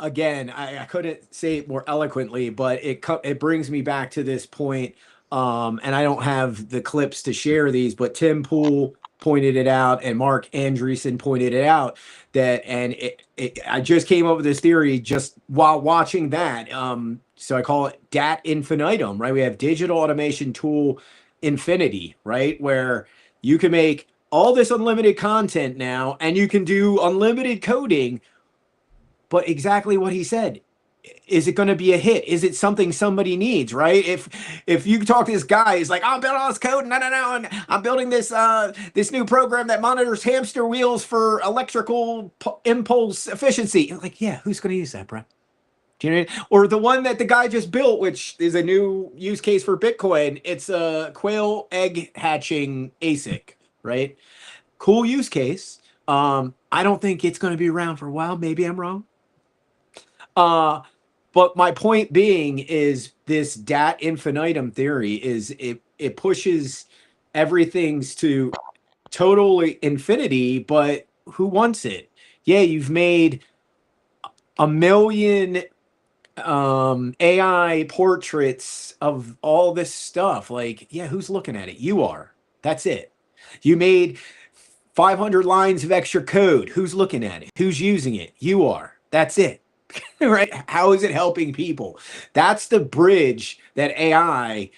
Again, I couldn't say it more eloquently, but it brings me back to this point. And I don't have the clips to share these, but Tim Pool pointed it out and Mark Andreessen pointed it out I just came up with this theory just while watching that. So I call it DAT infinitum, right? We have digital automation tool infinity, right? Where you can make all this unlimited content now and you can do unlimited coding. But exactly what he said, is it going to be a hit? Is it something somebody needs, right? If you talk to this guy, he's like, I'm building all this code, no, and I'm building this this new program that monitors hamster wheels for electrical impulse efficiency. I'm like, yeah, who's going to use that, bro? Do you know? Or the one that the guy just built, which is a new use case for Bitcoin. It's a quail egg hatching ASIC, right? Cool use case. I don't think it's going to be around for a while. Maybe I'm wrong. But my point being is this DAT infinitum theory is it pushes everything's to totally infinity, but who wants it? Yeah, you've made 1 million AI portraits of all this stuff. Like, yeah, who's looking at it? You are. That's it. You made 500 lines of extra code. Who's looking at it? Who's using it? You are. That's it. Right? How is it helping people? That's the bridge that AI,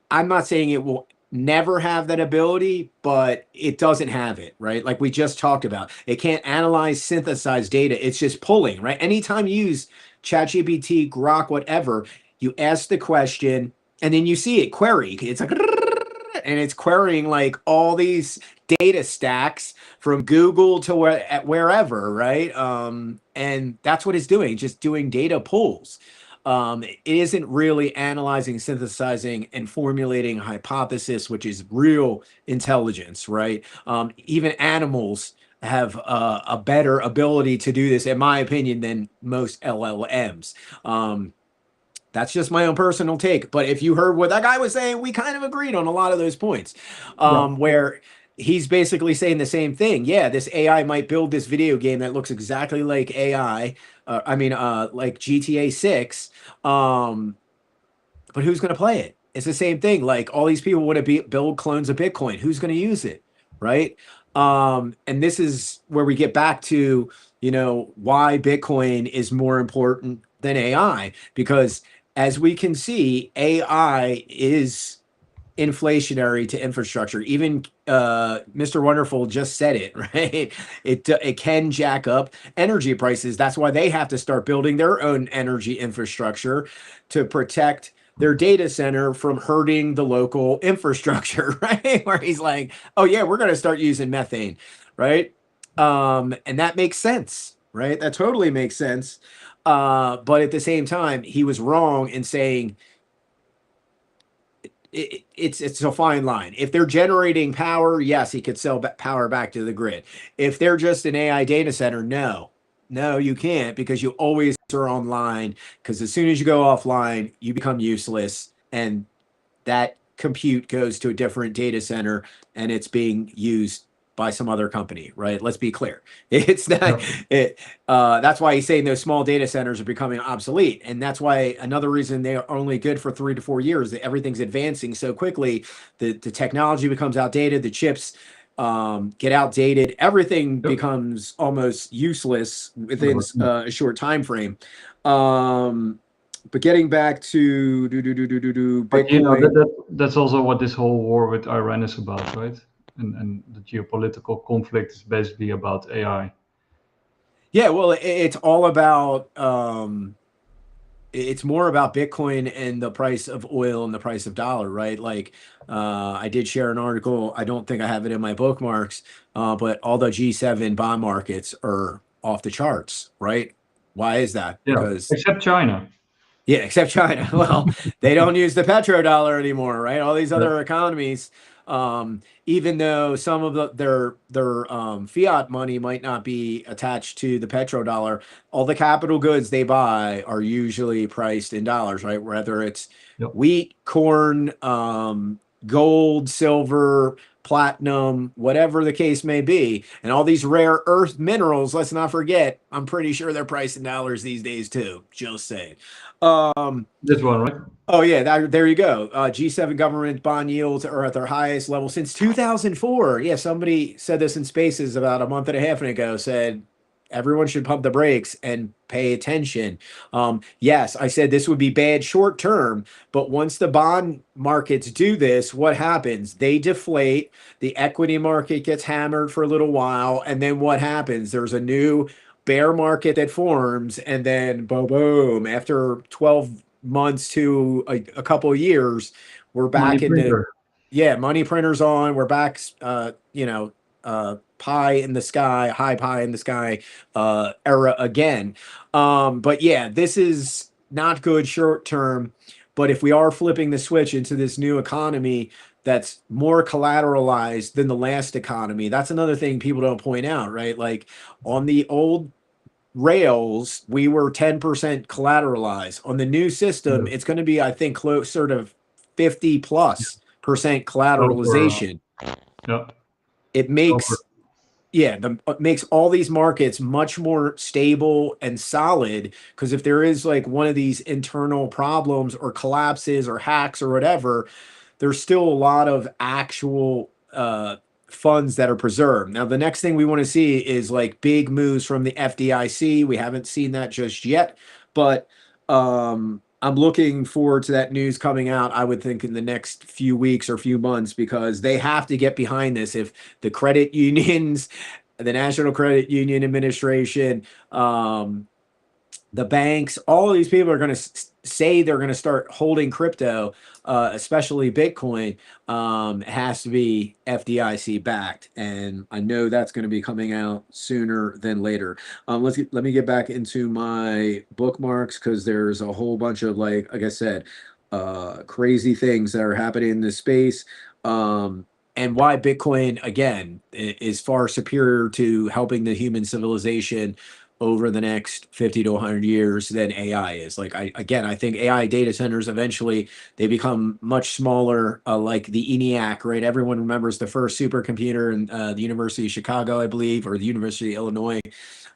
I'm not saying it will never have that ability, but it doesn't have it, right? Like we just talked about. It can't analyze, synthesize data. It's just pulling, right? Anytime you use ChatGPT, Grok, whatever, you ask the question and then you see it query. It's like, and it's querying like all these data stacks from Google to wherever, right? And that's what it's doing, just doing data pulls. It isn't really analyzing, synthesizing, and formulating a hypothesis, which is real intelligence, right? Even animals have a better ability to do this, in my opinion, than most LLMs. That's just my own personal take. But if you heard what that guy was saying, we kind of agreed on a lot of those points, where he's basically saying the same thing. Yeah, this AI might build this video game that looks exactly like AI. Like GTA 6. But who's going to play it? It's the same thing. Like all these people want to build clones of Bitcoin. Who's going to use it? Right. And this is where we get back to, why Bitcoin is more important than AI, because as we can see, AI is inflationary to infrastructure. Even Mr. Wonderful just said it, right? It can jack up energy prices. That's why they have to start building their own energy infrastructure to protect their data center from hurting the local infrastructure, right? Where he's like, oh yeah, we're going to start using methane, right? And that makes sense, right? That totally makes sense. But at the same time, he was wrong in saying it's a fine line. If they're generating power, yes, he could sell power back to the grid. If they're just an AI data center, no, you can't, because you always are online, because as soon as you go offline, you become useless, and that compute goes to a different data center and it's being used by some other company, right? Let's be clear. It's not that's why he's saying those small data centers are becoming obsolete. And that's why another reason they are only good for 3 to 4 years, that everything's advancing so quickly. The technology becomes outdated, the chips get outdated, everything becomes almost useless within a short time frame. But getting back to Bitcoin, that's also what this whole war with Iran is about, right? And the geopolitical conflict is basically about AI. Yeah, well, it's all about it's more about Bitcoin and the price of oil and the price of dollar, right? Like I did share an article. I don't think I have it in my bookmarks, but all the G7 bond markets are off the charts, right? Why is that? Yeah, Because except China. Yeah, except China. Well, they don't use the petrodollar anymore, right? All these other economies, even though some of their fiat money might not be attached to the petrodollar, all the capital goods they buy are usually priced in dollars, right? Whether it's wheat, corn, gold, silver, platinum, whatever the case may be. And all these rare earth minerals, let's not forget, I'm pretty sure they're priced in dollars these days too. Just saying. This one, right? Oh yeah, there you go. G7 government bond yields are at their highest level since 2004. Yeah, somebody said this in Spaces about a month and a half ago, said everyone should pump the brakes and pay attention. Yes, I said this would be bad short term, but once the bond markets do this, what happens? They deflate, the equity market gets hammered for a little while, and then what happens? There's a new bear market that forms, and then boom, after 12 months to a couple of years, we're back in the money printers on, we're back pie in the sky, high pie in the sky era again. But yeah, this is not good short term, but if we are flipping the switch into this new economy that's more collateralized than the last economy, that's another thing people don't point out, right? Like on the old rails, we were 10% collateralized. On the new system, it's going to be, I think, closer to 50+% collateralization. It makes it makes all these markets much more stable and solid, because if there is like one of these internal problems or collapses or hacks or whatever, there's still a lot of actual funds that are preserved. Now, the next thing we want to see is like big moves from the FDIC. We haven't seen that just yet, but I'm looking forward to that news coming out, I would think, in the next few weeks or few months, because they have to get behind this. If the credit unions, the National Credit Union Administration, the banks, all of these people are going to say they're going to start holding crypto, especially Bitcoin, it has to be FDIC backed. And I know that's going to be coming out sooner than later. Let me get back into my bookmarks, because there's a whole bunch of, like I said, crazy things that are happening in this space. And and why Bitcoin, again, is far superior to helping the human civilization over the next 50 to 100 years than AI is. Like, I think AI data centers, eventually they become much smaller, like the ENIAC, right? Everyone remembers the first supercomputer in the University of Chicago, I believe, or the University of Illinois.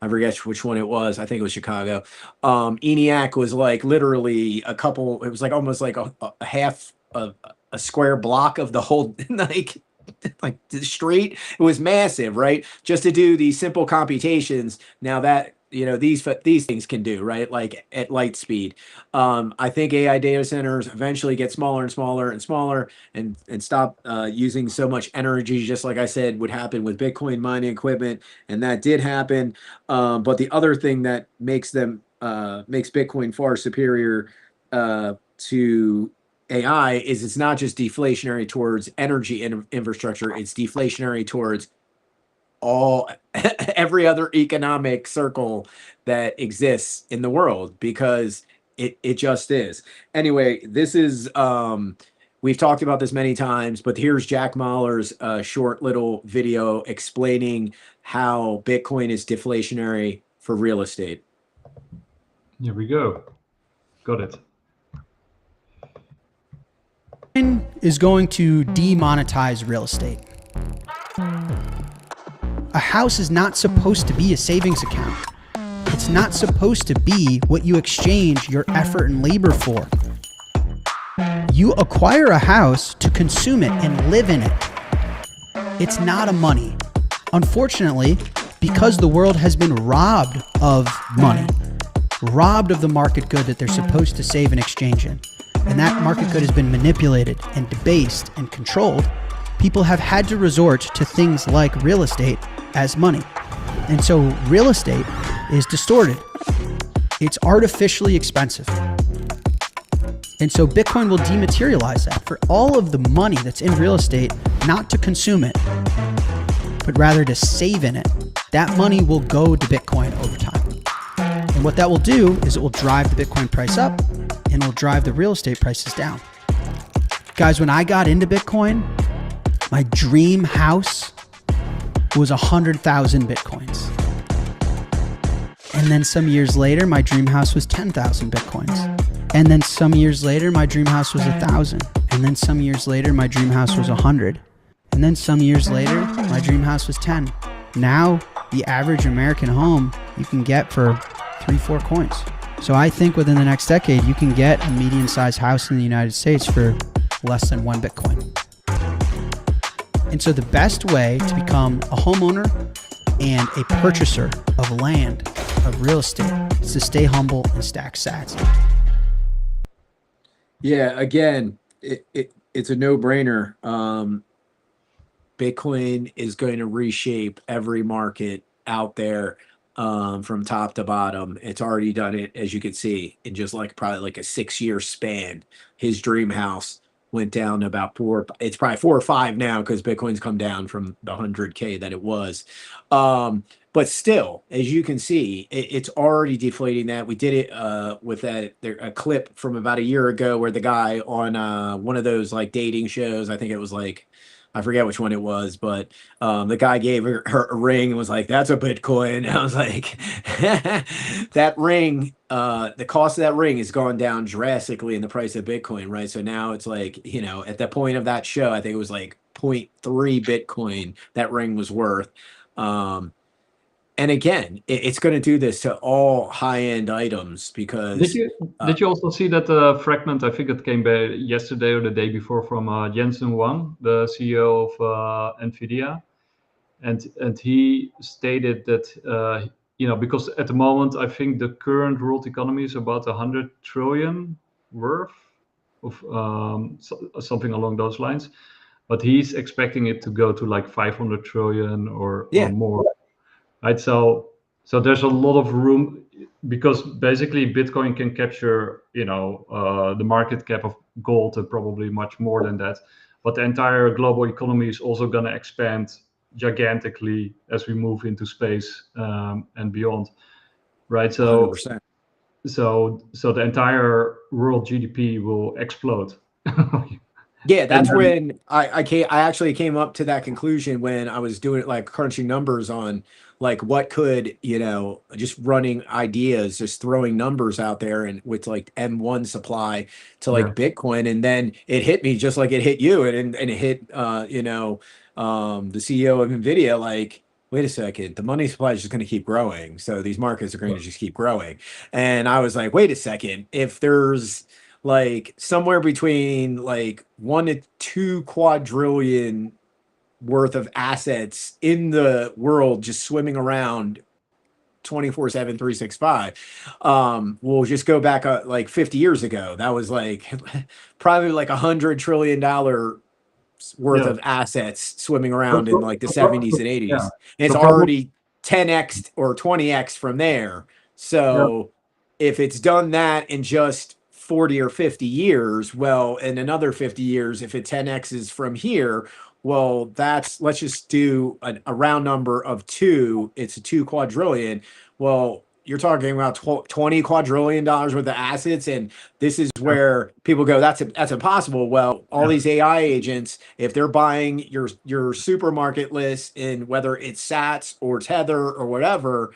I forget which one it was. I think it was Chicago. ENIAC was like literally it was like almost like a half of a square block of the whole, like the street. It was massive, right? Just to do these simple computations. Now that, these things can do, right? Like at light speed. I think AI data centers eventually get smaller and smaller and smaller, and stop using so much energy, just like I said would happen with Bitcoin mining equipment, and that did happen. But the other thing that makes Bitcoin far superior to AI is it's not just deflationary towards energy infrastructure, it's deflationary towards every other economic circle that exists in the world, because it just is. Anyway, this is we've talked about this many times, but here's Jack Mahler's short little video explaining how Bitcoin is deflationary for real estate. Here we go. Got it. Is going to demonetize real estate. A house is not supposed to be a savings account. It's not supposed to be what you exchange your effort and labor for. You acquire a house to consume it and live in it. It's not a money. Unfortunately, because the world has been robbed of money, robbed of the market good that they're supposed to save and exchange in, and that market good has been manipulated and debased and controlled, people have had to resort to things like real estate as money. And so real estate is distorted. It's artificially expensive. And so Bitcoin will dematerialize that for all of the money that's in real estate, not to consume it, but rather to save in it. That money will go to Bitcoin over time. And what that will do is it will drive the Bitcoin price up, and it will drive the real estate prices down. Guys, when I got into Bitcoin, my dream house was 100,000 Bitcoins. And then some years later, my dream house was 10,000 Bitcoins. And then some years later, my dream house was 1,000. And then some years later, my dream house was 100. And then some years later, my dream house was 10. Now, the average American home you can get for 3-4 coins. So I think within the next decade, you can get a median-sized house in the United States for less than 1 Bitcoin. And so the best way to become a homeowner and a purchaser of land, of real estate, is to stay humble and stack sats. Yeah, again, it's a no-brainer. Bitcoin is going to reshape every market out there, from top to bottom. It's already done it, as you can see, in just probably like a 6-year span. His dream house went down to about it's probably 4 or 5 now, because Bitcoin's come down from the 100K that it was. But still, as you can see, it's already deflating that. We did it with a clip from about a year ago where the guy on one of those like dating shows, I think it was like, I forget which one it was, but the guy gave her a ring and was like, "That's a Bitcoin." And I was like, that ring, the cost of that ring has gone down drastically in the price of Bitcoin, right? So now it's like, at the point of that show, I think it was like 0.3 Bitcoin that ring was worth. And again, it's going to do this to all high-end items, because... Did you also see that fragment, I think it came by yesterday or the day before, from Jensen Huang, the CEO of NVIDIA? And he stated that, because at the moment, I think the current world economy is about 100 trillion worth of something along those lines. But he's expecting it to go to like 500 trillion or more. Right, so there's a lot of room, because basically Bitcoin can capture, the market cap of gold and probably much more than that. But the entire global economy is also going to expand gigantically as we move into space and beyond, right? So 100%. So the entire world GDP will explode. Yeah, that's And when I actually came up to that conclusion when I was doing like crunching numbers on like what could, just running ideas, just throwing numbers out there and with like M1 supply to yeah, like Bitcoin. And then it hit me just like it hit you and it hit the CEO of Nvidia, like, wait a second, the money supply is just going to keep growing. So these markets are going to just keep growing. And I was like, wait a second, if there's like somewhere between like 1 to 2 quadrillion worth of assets in the world just swimming around 24/7, 365. We'll just go back like 50 years ago. That was like probably like $100 trillion worth yeah. of assets swimming The around in pro- like the the pro- 70s and yeah. 80s. And it's The problem, already 10x or 20x from there. yeah, So if it's done that in just 40 or 50 years, well, in another 50 years, if it 10x is from here, well, let's just do a round number of 2. It's a 2 quadrillion. Well, you're talking about $20 quadrillion worth of assets, and this is where people go, that's impossible. Well, all yeah. these AI agents, if they're buying your supermarket list, and whether it's Sats or Tether or whatever,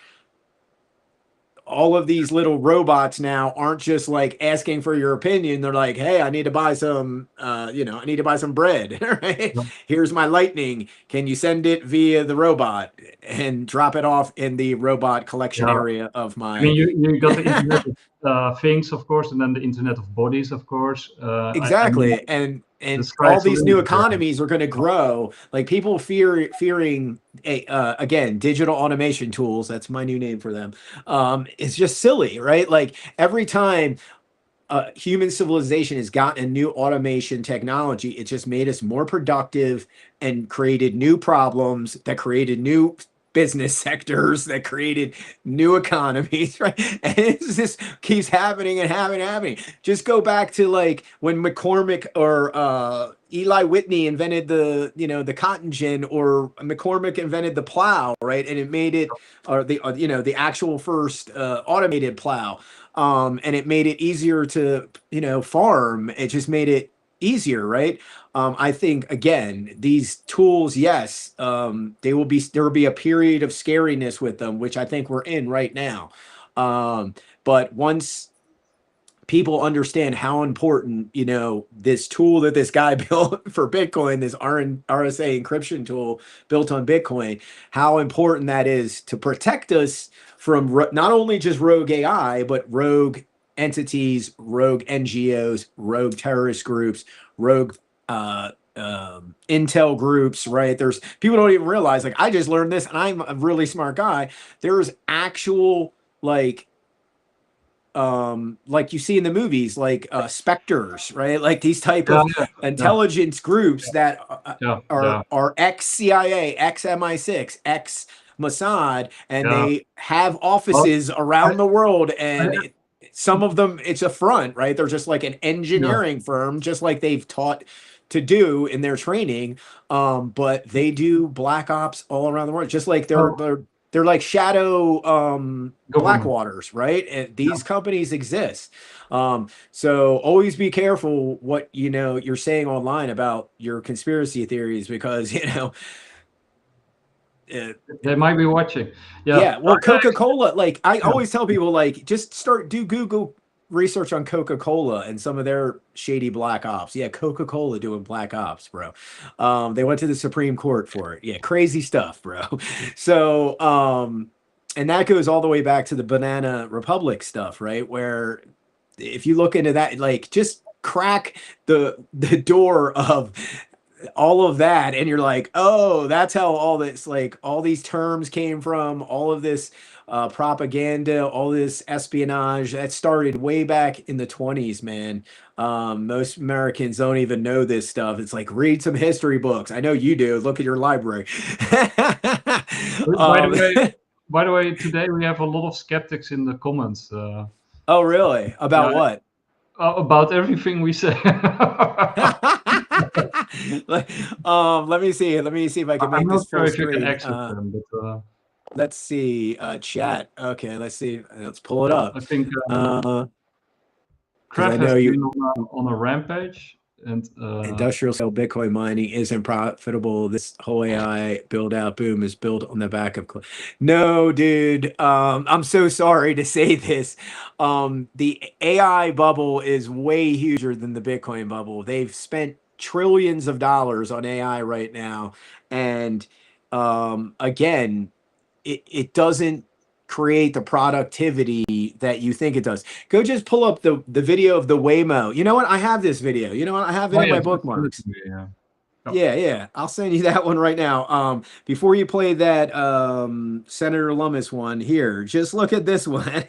all of these little robots now aren't just like asking for your opinion. They're like, hey, I need to buy some, I need to buy some bread. Right? Here's my lightning. Can you send it via the robot and drop it off in the robot collection Yeah. area of I my. mean, you got the Internet of Things, of course, and then the Internet of Bodies, of course. I mean, Exactly. And the all sky's the these new limit there. economies are going to grow. Like people fearing again, digital automation tools. That's my new name for them. It's just silly, right? Like every time human civilization has gotten a new automation technology, it just made us more productive and created new problems that created new business sectors that created new economies, right? And it just keeps happening and happening. Just go back to like when McCormick or Eli Whitney invented the cotton gin, or McCormick invented the plow, right? And it made it, or the actual first automated plow. And it made it easier to, farm. It just made it easier, right? I think again, these tools, yes, there will be a period of scariness with them, which I think we're in right now. But once people understand how important, this tool that this guy built for Bitcoin, this RSA encryption tool built on Bitcoin, how important that is to protect us from not only just rogue AI, but rogue entities, rogue NGOs, rogue terrorist groups, rogue intel groups, right? There's people don't even realize, like, I just learned this and I'm a really smart guy. There's actual like you see in the movies, like specters, right? Like these type of intelligence groups that are ex-CIA, ex-MI6, ex-Mossad, and they have offices around the world, and some of them, it's a front, right? They're just like an engineering firm, just like they've taught to do in their training, but they do black ops all around the world, just like they're like shadow Blackwaters, right? And these companies exist. So always be careful what you're saying online about your conspiracy theories, because they might be watching. Yeah. Well, Coca-Cola, like I always tell people, like just do Google research on Coca-Cola and some of their shady black ops. Yeah, Coca-Cola doing black ops, bro. They went to the Supreme Court for it. Yeah, crazy stuff, bro. So, and that goes all the way back to the Banana Republic stuff, right? Where if you look into that, like just crack the door of all of that, and you're like, oh, that's how all this, like all these terms came from, all of this propaganda, all this espionage that started way back in the 20s, man. Most Americans don't even know this stuff. It's like, read some history books. I know you do. Look at your library. By the way, today we have a lot of skeptics in the comments. Oh, really? About what? About everything we say. Let me see if I can make this full screen. Let's see, chat. Okay, let's see. Let's pull it up. I think I Kraft know has you been on a rampage. And industrial scale Bitcoin mining isn't profitable. This whole AI build out boom is built on the back of. No, dude. I'm so sorry to say this. The AI bubble is way huger than the Bitcoin bubble. They've spent trillions of dollars on AI right now, and again, it doesn't create the productivity that you think it does. Go just pull up the video of the Waymo. You know what? I have this video. You know what? I have it in my bookmarks. Yeah. I'll send you that one right now. Before you play that Senator Lummis one here, just look at this one.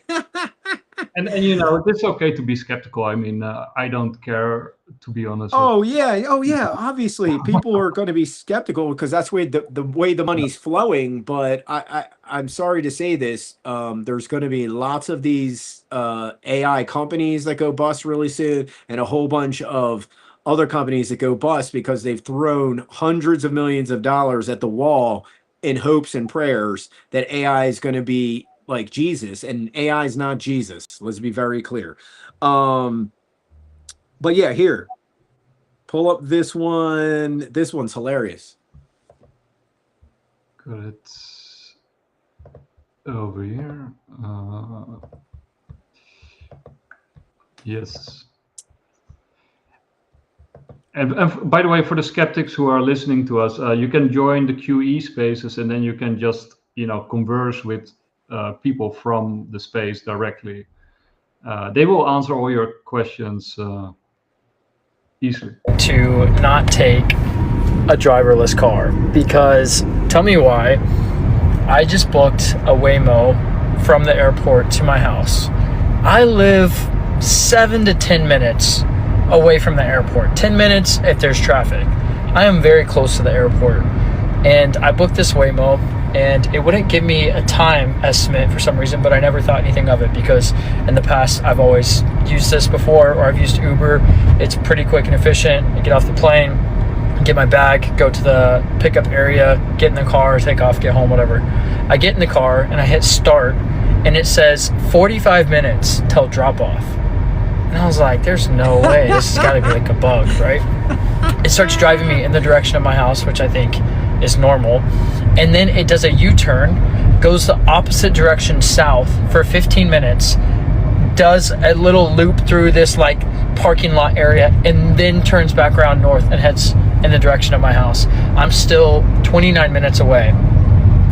And it's okay to be skeptical. I mean, I don't care, to be honest. Oh yeah. Obviously, people are going to be skeptical because that's the way the money's flowing. But I'm sorry to say this. There's going to be lots of these AI companies that go bust really soon, and a whole bunch of other companies that go bust because they've thrown hundreds of millions of dollars at the wall in hopes and prayers that AI is going to be like Jesus, and AI is not Jesus. Let's be very clear. But yeah, here, pull up this one. This one's hilarious. Got it over here. Yes. And by the way, for the skeptics who are listening to us, you can join the QE spaces, and then you can just converse with people from the space directly. They will answer all your questions easily. To not take a driverless car, because tell me why. I just booked a Waymo from the airport to my house. I live 7 to 10 minutes away from the airport. 10 minutes if there's traffic. I am very close to the airport, and I booked this Waymo, and it wouldn't give me a time estimate for some reason, but I never thought anything of it because in the past I've always used this before, or I've used Uber. It's pretty quick and efficient. I get off the plane, get my bag, go to the pickup area, get in the car, take off, get home, whatever. I get in the car and I hit start, and it says 45 minutes till drop off. And I was like, there's no way, this has got to be like a bug, right? It starts driving me in the direction of my house, which I think is normal. And then it does a U-turn, goes the opposite direction south for 15 minutes, does a little loop through this like parking lot area, and then turns back around north and heads in the direction of my house. I'm still 29 minutes away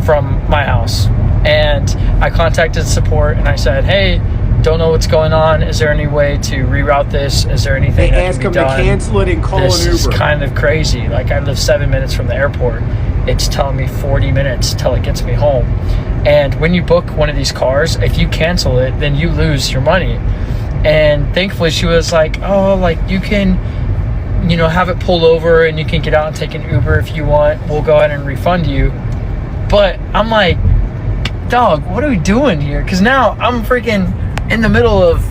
from my house. And I contacted support and I said, hey, don't know what's going on. Is there any way to reroute this? Is there anything they ask them to cancel it and call this an Uber? This is kind of crazy. Like, I live 7 minutes from the airport. It's telling me 40 minutes till it gets me home. And when you book one of these cars, if you cancel it, then you lose your money. And thankfully she was like, oh, like you can, have it pulled over and you can get out and take an Uber if you want. We'll go ahead and refund you. But I'm like, dog, what are we doing here? Because now I'm freaking in the middle of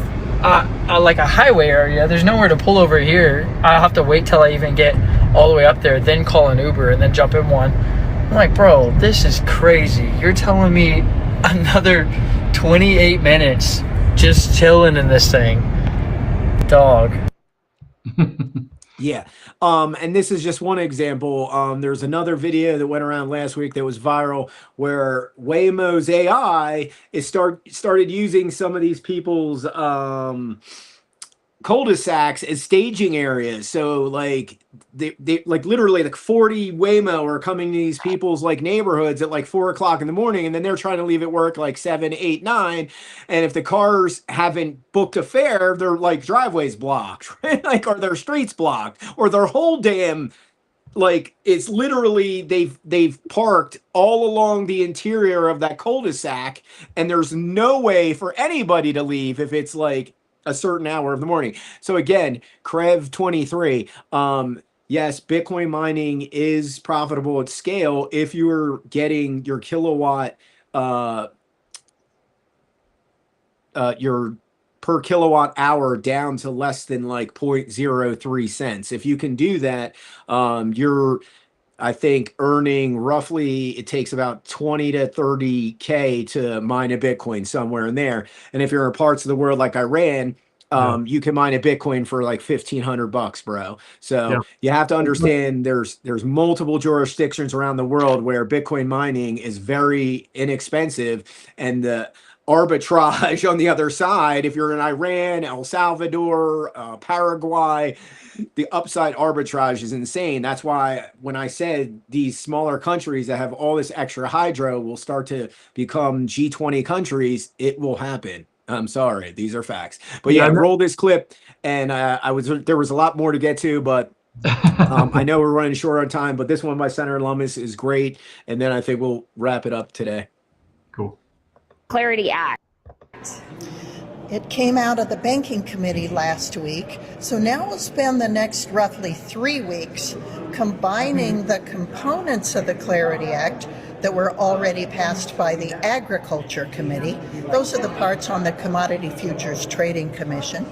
like a highway area. There's nowhere to pull over here. I'll have to wait till I even get all the way up there, then call an Uber and then jump in one. I'm like, bro, this is crazy. You're telling me another 28 minutes just chilling in this thing. Dog. Yeah. And this is just one example. There's another video that went around last week that was viral where Waymo's AI is started using some of these people's cul-de-sacs as staging areas. So like they like literally like 40 Waymo are coming to these people's like neighborhoods at like 4 o'clock in the morning, and then they're trying to leave at work like 7, 8, 9. And if the cars haven't booked a fare, their like driveways blocked, right? Like, or their streets blocked, or their whole damn, like, it's literally they've parked all along the interior of that cul-de-sac, and there's no way for anybody to leave if it's like a certain hour of the morning. So again, Crev 23, yes, Bitcoin mining is profitable at scale if you're getting your kilowatt, your per kilowatt hour down to less than like 0.03 cents. If you can do that, you're, I think, earning roughly, it takes about 20 to 30K to mine a Bitcoin, somewhere in there. And if you're in parts of the world like Iran, you can mine a Bitcoin for like $1,500, bro. So Yeah. you have to understand there's multiple jurisdictions around the world where Bitcoin mining is very inexpensive, and the arbitrage on the other side, if you're in Iran, El Salvador, Paraguay, the upside arbitrage is insane. That's why when I said these smaller countries that have all this extra hydro will start to become G20 countries, it will happen. I'm sorry, these are facts. But yeah, roll this clip, and there was a lot more to get to, but I know we're running short on time. But this one by Senator Lummis is great, and then I think we'll wrap it up today. Cool. Clarity Act. It came out of the Banking Committee last week, so now we'll spend the next roughly 3 weeks combining the components of the Clarity Act that were already passed by the Agriculture Committee. Those are the parts on the Commodity Futures Trading Commission.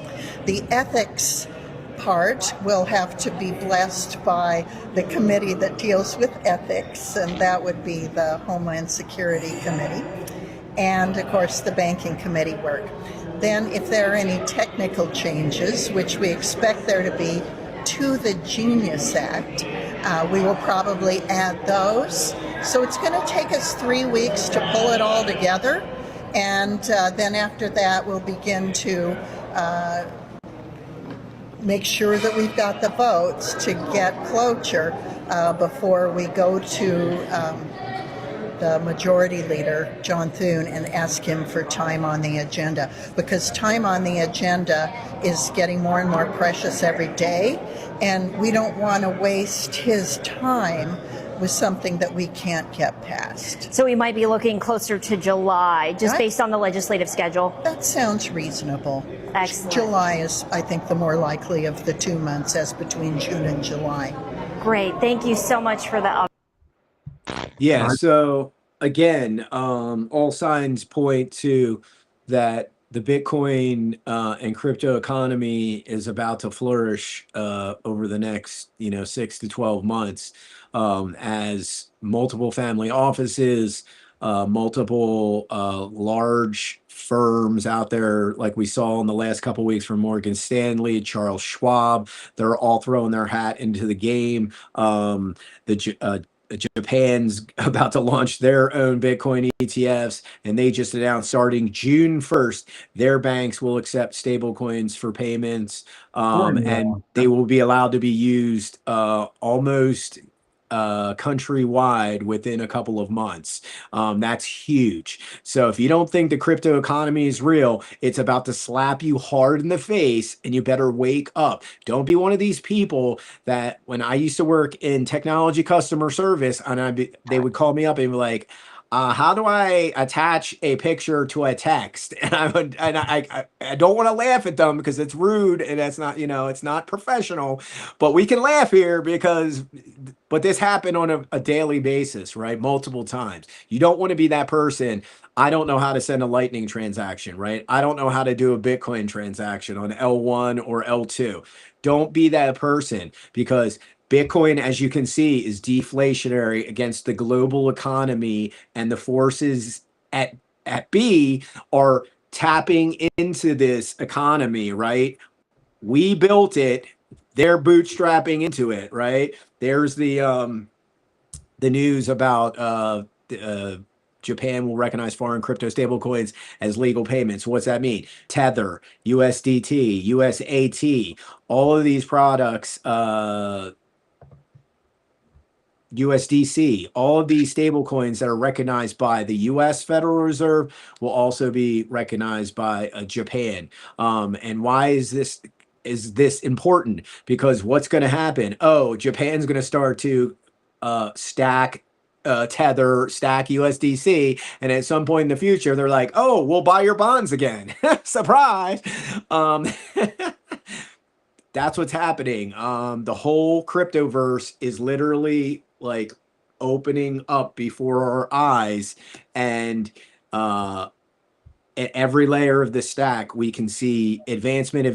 The ethics part will have to be blessed by the committee that deals with ethics, and that would be the Homeland Security Committee, and of course the Banking Committee work. Then if there are any technical changes, which we expect there to be, to the Genius Act, we will probably add those. So it's going to take us 3 weeks to pull it all together, and then after that we'll begin to make sure that we've got the votes to get cloture before we go to the majority leader, John Thune, and ask him for time on the agenda, because time on the agenda is getting more and more precious every day, and we don't want to waste his time with something that we can't get passed. So we might be looking closer to July, just based on the legislative schedule. That sounds reasonable. Excellent. July is, I think, the more likely of the 2 months, as between June and July. Great. Thank you so much for the Yeah, so again, all signs point to that the Bitcoin and crypto economy is about to flourish over the next 6 to 12 months as multiple family offices, multiple large firms out there, like we saw in the last couple of weeks from Morgan Stanley, Charles Schwab, they're all throwing their hat into the game. Japan's about to launch their own Bitcoin ETFs, and they just announced starting June 1st, their banks will accept stable coins for payments, and they will be allowed to be used almost countrywide within a couple of months. That's huge. So if you don't think the crypto economy is real, it's about to slap you hard in the face, and you better wake up. Don't be one of these people that, when I used to work in technology customer service, and they would call me up and be like, how do I attach a picture to a text? And I don't want to laugh at them because it's rude and that's not, it's not professional, but we can laugh here but this happened on a daily basis, right? Multiple times. You don't want to be that person. I don't know how to send a Lightning transaction, right? I don't know how to do a Bitcoin transaction on L1 or L2. Don't be that person, because Bitcoin, as you can see, is deflationary against the global economy, and the forces at B are tapping into this economy, right? We built it. They're bootstrapping into it, right? There's the news about Japan will recognize foreign crypto stablecoins as legal payments. What's that mean? Tether, USDT, USAT, all of these products, USDC, all of these stable coins that are recognized by the US Federal Reserve will also be recognized by Japan. And why is this important? Because what's going to happen? Oh, Japan's going to start to stack Tether, stack USDC, and at some point in the future, they're like, oh, we'll buy your bonds again. Surprise. That's what's happening. The whole cryptoverse is literally like opening up before our eyes, and at every layer of the stack, we can see advancement,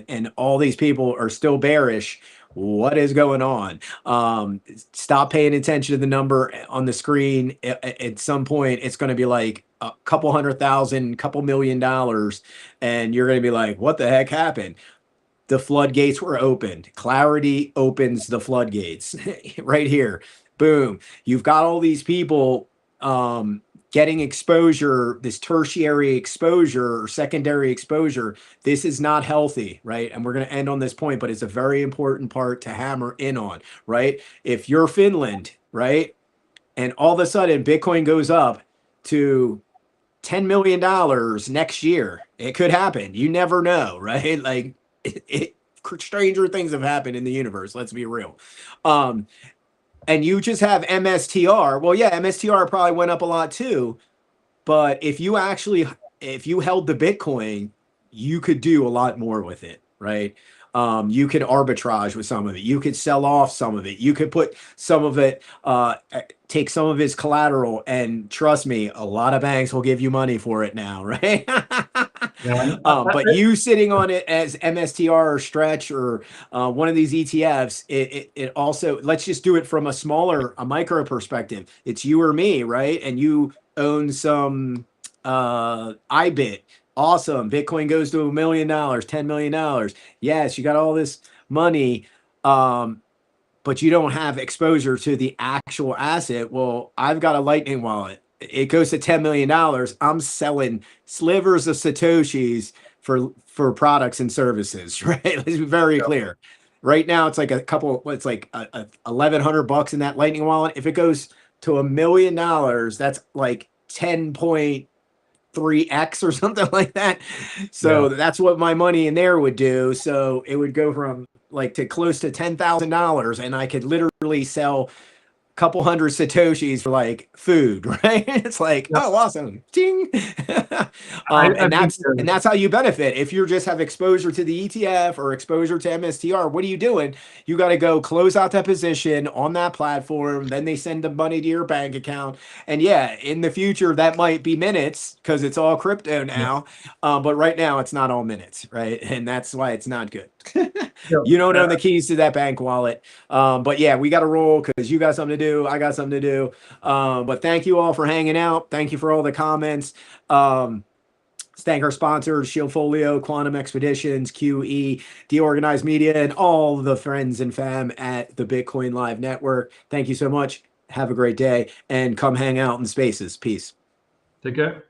and all these people are still bearish what is going on? Stop paying attention to the number on the screen. At some point, it's going to be like a couple $100,000, couple $1 million, and you're going to be like, what the heck happened? The floodgates were opened. Clarity opens the floodgates right here. Boom. You've got all these people getting exposure, this tertiary exposure or secondary exposure. This is not healthy, right? And we're going to end on this point, but it's a very important part to hammer in on, right? If you're Finland, right, and all of a sudden Bitcoin goes up to $10 million next year, it could happen. You never know, right? Like, stranger things have happened in the universe. Let's be real. And you just have MSTR. Well, yeah, MSTR probably went up a lot too. But if you held the Bitcoin, you could do a lot more with it, right? You could arbitrage with some of it. You could sell off some of it. You could put some of it, take some of its collateral, and trust me, a lot of banks will give you money for it now, right? Yeah. But you sitting on it as MSTR or Stretch or one of these ETFs, it also, let's just do it from a micro perspective. It's you or me, right? And you own some IBIT. Awesome. Bitcoin goes to $1 million, $10 million. Yes, you got all this money, but you don't have exposure to the actual asset. Well, I've got a Lightning wallet. It goes to $10 million. I'm selling slivers of Satoshis for products and services, right? Let's be very clear. Right now, it's like it's like $1,100 in that Lightning wallet. If it goes to $1 million, that's like 10.3x or something like that. So that's what my money in there would do. So it would go from like to close to $10,000, and I could literally sell couple hundred Satoshis for like food, right? It's like, oh, awesome. Ding. And that's how you benefit. If you just have exposure to the ETF or exposure to MSTR, what are you doing? You got to go close out that position on that platform. Then they send the money to your bank account. And yeah, in the future, that might be minutes because it's all crypto now. But right now it's not all minutes, right? And that's why it's not good. You don't own the keys to that bank wallet. But yeah, we got to roll because you got something to do. I got something to do. But thank you all for hanging out. Thank you for all the comments. Let's thank our sponsors, Shieldfolio, Quantum Expeditions, QE, Deorganized Media, and all the friends and fam at the Bitcoin Live Network. Thank you so much. Have a great day and come hang out in spaces. Peace. Take care.